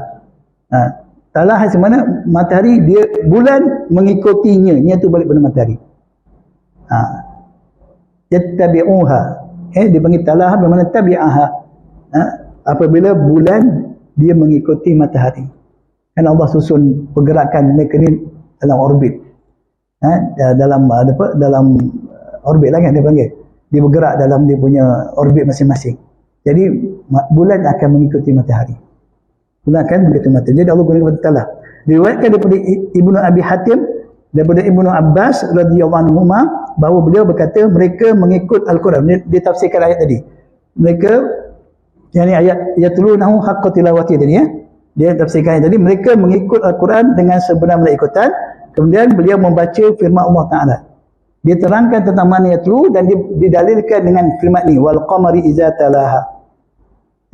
S1: Talaha semana matahari, dia bulan mengikutinya. Nya tu balik pada matahari. Yattabi'uha. Dipanggil talaha bermakna tabi'aha. Apabila bulan dia mengikuti matahari. Kan Allah susun pergerakan mereka ni dalam orbit. Dalam orbit lah kan dia panggil. Dia bergerak dalam dia punya orbit masing-masing. Jadi bulan akan mengikuti matahari. Bulan akan mengikuti matahari. Jadi Allah gunakan kata talah. Diriwayatkan daripada Ibnu Abi Hatim, daripada Ibnu Abbas radhiyallahu anhuma, bahawa beliau berkata mereka mengikut Al-Quran. Dia tafsirkan ayat tadi. Mereka, yang ni ayat yatlunahu haqqa tilawati tadi ya. Dia tafsirkan ayat tadi, mereka mengikut Al-Quran dengan sebenar-benar ikutan. Kemudian beliau membaca firman Allah Ta'ala. Dia terangkan tentang mana yatlu dan didalilkan dengan firman ni, wal qamari idza talaha.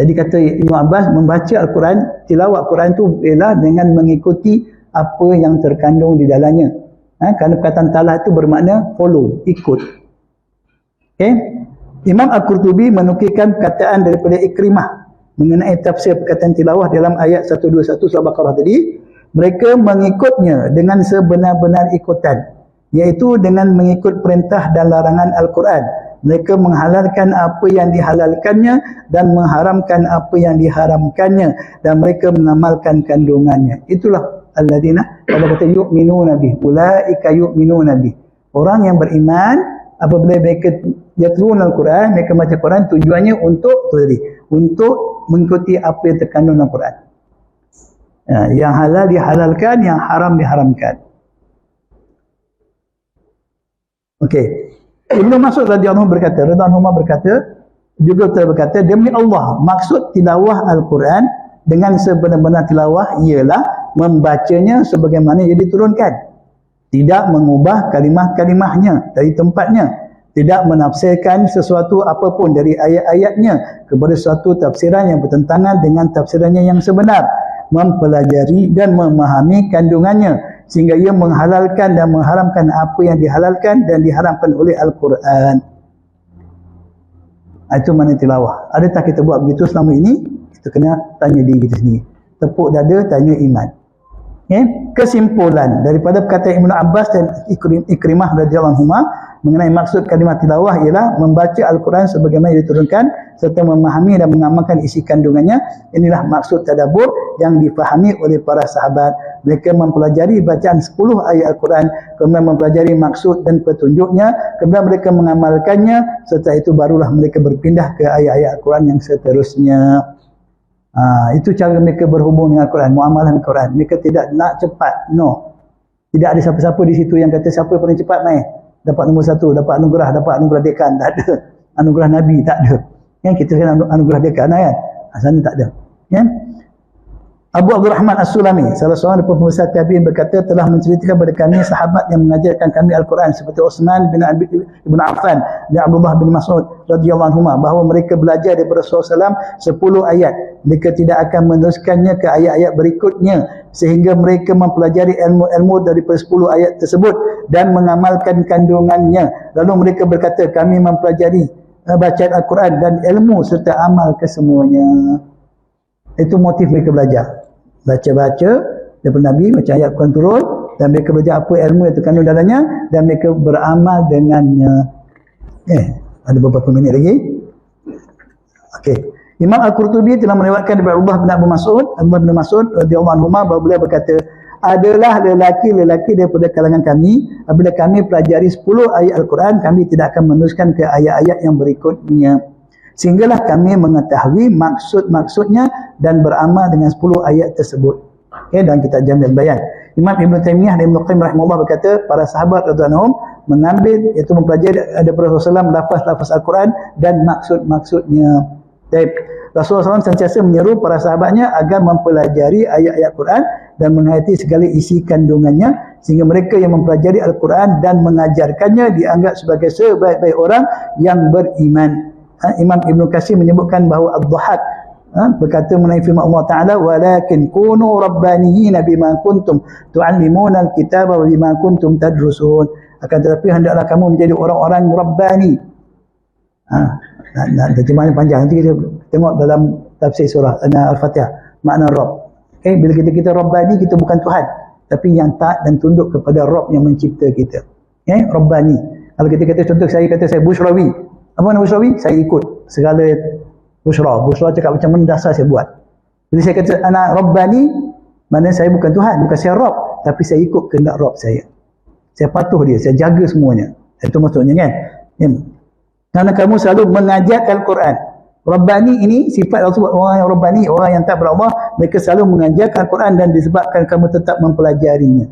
S1: Jadi kata Ibnu Abbas, membaca Al-Quran, tilawat Al-Quran tu ialah dengan mengikuti apa yang terkandung di dalamnya. Kerana perkataan talah itu bermakna follow, ikut. Okay? Imam Al-Qurtubi menukilkan perkataan daripada Ikrimah mengenai tafsir perkataan tilawah dalam ayat 121 surah Baqarah tadi. Mereka mengikutnya dengan sebenar-benar ikutan, iaitu dengan mengikut perintah dan larangan Al-Quran. Mereka menghalalkan apa yang dihalalkannya dan mengharamkan apa yang diharamkannya, dan mereka mengamalkan kandungannya. Itulah alladzina, Allah kata yu'minuna bih, ulaika yu'minuna bih. Orang yang beriman apabila mereka yatluna Al-Quran, mereka baca Quran, tujuannya untuk mengikuti apa yang terkandung dalam Quran. Yang halal dihalalkan, yang haram diharamkan. Okey. Ibnu Mas'ud radhiyallahu anhu berkata, juga telah berkata, demi Allah, maksud tilawah Al-Quran dengan sebenar-benar tilawah ialah membacanya sebagaimana ia diturunkan. Tidak mengubah kalimah-kalimahnya dari tempatnya. Tidak menafsirkan sesuatu apapun dari ayat-ayatnya kepada suatu tafsiran yang bertentangan dengan tafsirannya yang sebenar. Mempelajari dan memahami kandungannya sehingga ia menghalalkan dan mengharamkan apa yang dihalalkan dan diharamkan oleh Al-Quran. Itu mana tilawah. Adakah kita buat begitu selama ini? Kita kena tanya diri kita sendiri. Tepuk dada, tanya iman. Kesimpulan daripada perkataan Ibnu Abbas dan Ikrimah radhiyallahu anhuma mengenai maksud kalimah tilawah ialah membaca Al-Quran sebagaimana diturunkan serta memahami dan mengamalkan isi kandungannya. Inilah maksud tadabbur yang difahami oleh para sahabat. Mereka mempelajari bacaan 10 ayat Al-Quran, kemudian mempelajari maksud dan petunjuknya, kemudian mereka mengamalkannya. Setelah itu barulah mereka berpindah ke ayat-ayat Al-Quran yang seterusnya. Itu cara mereka berhubung dengan Al-Quran, muamalah dengan Al-Quran. Mereka tidak nak cepat, no. Tidak ada siapa-siapa di situ yang kata siapa paling cepat main dapat nombor 1, dapat anugerah dekan. Tak ada. Anugerah Nabi tak ada. Kan kita kan anugerah dekan kan. Sana tak ada. Ya. Abu Abdurrahman As-Sulami, salah seorang penulis tabi'in, berkata, telah menceritakan kepada kami sahabat yang mengajarkan kami Al-Quran seperti Utsman bin Ibn Affan dan Abdullah bin Mas'ud radhiyallahu anhuma, bahawa mereka belajar daripada Rasulullah SAW 10 ayat. Mereka tidak akan meneruskannya ke ayat-ayat berikutnya sehingga mereka mempelajari ilmu-ilmu daripada 10 ayat tersebut dan mengamalkan kandungannya. Lalu mereka berkata, kami mempelajari bacaan Al-Quran dan ilmu serta amal kesemuanya. Itu motif mereka belajar. Baca-baca daripada Nabi, baca ayat Quran turun, dan mereka belajar apa ilmu yang terkandung dalamnya dan mereka beramal dengannya. Ada beberapa minit lagi. Okey. Imam Al-Qurtubi telah meriwayatkan daripada Abdullah bin Mas'ud radhiyallahu anhu bahawa beliau berkata, adalah lelaki-lelaki daripada kalangan kami, apabila kami pelajari 10 ayat Al-Quran, kami tidak akan meneruskan ke ayat-ayat yang berikutnya, sehinggalah kami mengetahui maksud-maksudnya dan beramal dengan 10 ayat tersebut. Dan kita Jamil Bayan. Imam Ibn Taymiyah dan Ibn Qayyim rahimahullah berkata, para sahabat radhiyallahu anhum mengambil, iaitu mempelajari daripada Rasulullah SAW lafaz-lafaz Al-Quran dan maksud-maksudnya. Rasulullah SAW sentiasa menyeru para sahabatnya agar mempelajari ayat-ayat Quran dan menghayati segala isi kandungannya, sehingga mereka yang mempelajari Al-Quran dan mengajarkannya dianggap sebagai sebaik-baik orang yang beriman. Imam Ibn Katsir menyebutkan bahawa Ad-Dhahhak berkata mengenai firman Allah Ta'ala, walakin kunu rabbaniyina bima kuntum tu'allimuna al-kitaba wa bima kuntum tadrusun. Akan tetapi hendaklah kamu menjadi orang-orang rabbani. Terjemahan panjang, nanti kita tengok dalam tafsir surah Al-Fatihah makna Rabb. Bila kita rabbani, kita bukan Tuhan, tapi yang taat dan tunduk kepada Rabb yang mencipta kita. Rabbani. Kalau kita kata, contoh saya kata saya Bushrawi, apa nama Bushrawi? Saya ikut segala Bushra cakap macam mana, dasar saya buat. Bila saya kata anak Rabbani, maknanya saya bukan Tuhan, bukan saya Rabb, tapi saya ikut kehendak Rabb saya. Saya patuh dia, saya jaga semuanya. Itu maksudnya kan. Kerana kamu selalu mengajarkan Al-Quran. Rabbani ini sifat orang yang Rabbani, orang yang tak berallah, mereka selalu mengajarkan Al-Quran dan disebabkan kamu tetap mempelajarinya.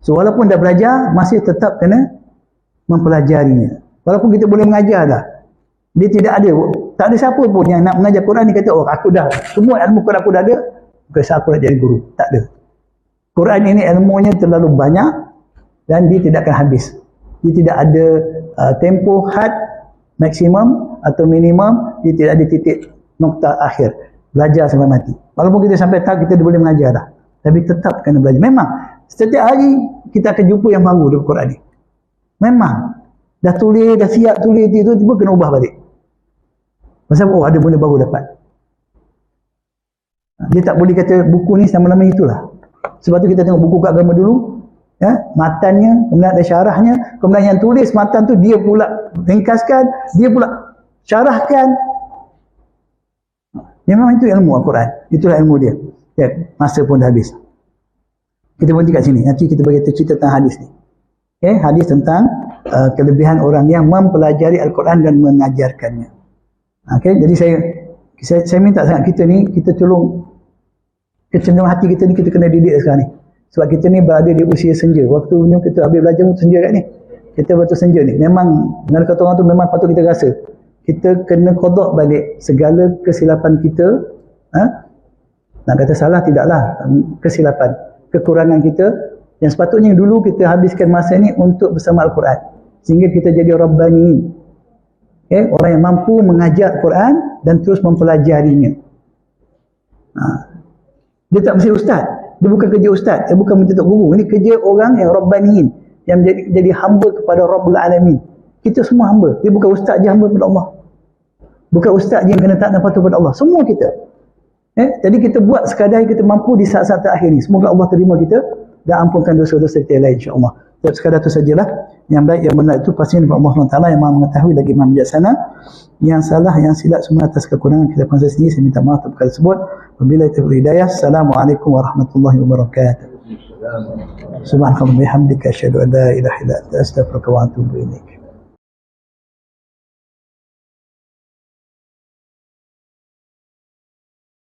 S1: So walaupun dah belajar, masih tetap kena mempelajarinya. Walaupun kita boleh mengajar dah, dia tidak ada, tak ada siapa pun yang nak mengajar Quran ni kata, oh aku dah, semua ilmu Quran aku dah ada, bukan aku nak jadi guru. Tak ada. Quran ini ilmunya terlalu banyak dan dia tidak akan habis. Dia tidak ada tempoh had maksimum atau minimum, dia tidak ada titik nokta akhir. Belajar sampai mati. Walaupun kita sampai tak, kita boleh mengajar dah, tapi tetap kena belajar. Memang setiap hari kita akan jumpa yang baru dalam Quran ni. Memang dah tulis, dah siap tulis, tiba-tiba kena ubah balik. Pasal ada benda baru dapat. Dia tak boleh kata buku ni sama-sama itulah. Sebab tu kita tengok buku kat agama dulu, matannya, kemudian ada syarahnya, kemudian yang tulis matan tu dia pula ringkaskan, dia pula syarahkan. Memang itu ilmu Al-Quran, itulah ilmu dia. Masa pun dah habis. Kita berhenti kat sini, nanti kita bagi cerita tentang hadis ni. Hadis tentang kelebihan orang yang mempelajari Al-Quran dan mengajarkannya. Jadi saya minta sangat kita ni, kita tolong kecenderungan hati kita ni, kita kena didik sekarang ni. Sebab kita ni berada di usia senja. Waktu ni kita habis belajar pun senja kat ni. Kita waktu senja ni, memang dengan kata orang tu memang patut kita rasa. Kita kena qada balik segala kesilapan kita. Nak kata salah tidaklah, kesilapan, kekurangan kita yang sepatutnya dulu kita habiskan masa ni untuk bersama Al-Quran, sehingga kita jadi Rabbani. Orang yang mampu mengajar Al-Quran dan terus mempelajarinya. Dia tak mesti ustaz. Dia bukan kerja ustaz, dia bukan mencetak guru. Ini kerja orang yang Rabbaniin, yang jadi hamba kepada Rabbul Alamin. Kita semua hamba. Dia bukan ustaz je hamba kepada Allah. Bukan ustaz je yang kena taat dan patuh kepada Allah. Semua kita. Jadi kita buat sekadar kita mampu di saat-saat terakhir ni. Semoga Allah terima kita dan ampunkan dosa-dosa kita yang lain, insya-Allah. Dan sekadar itu sajalah. Yang baik, yang benar itu pasti daripada Allah SWT yang Maha mengetahui lagi Maha bijaksana. Yang salah, yang silap semua atas kekurangan kita pun sendiri. Saya minta maaf atas perkara tersebut. Wabillahi taufiq hidayah. Assalamualaikum warahmatullahi wabarakatuh. Subhanallah bihamdika asyhadu an la ilaha illa anta astaghfiruka wa atubu ilaik.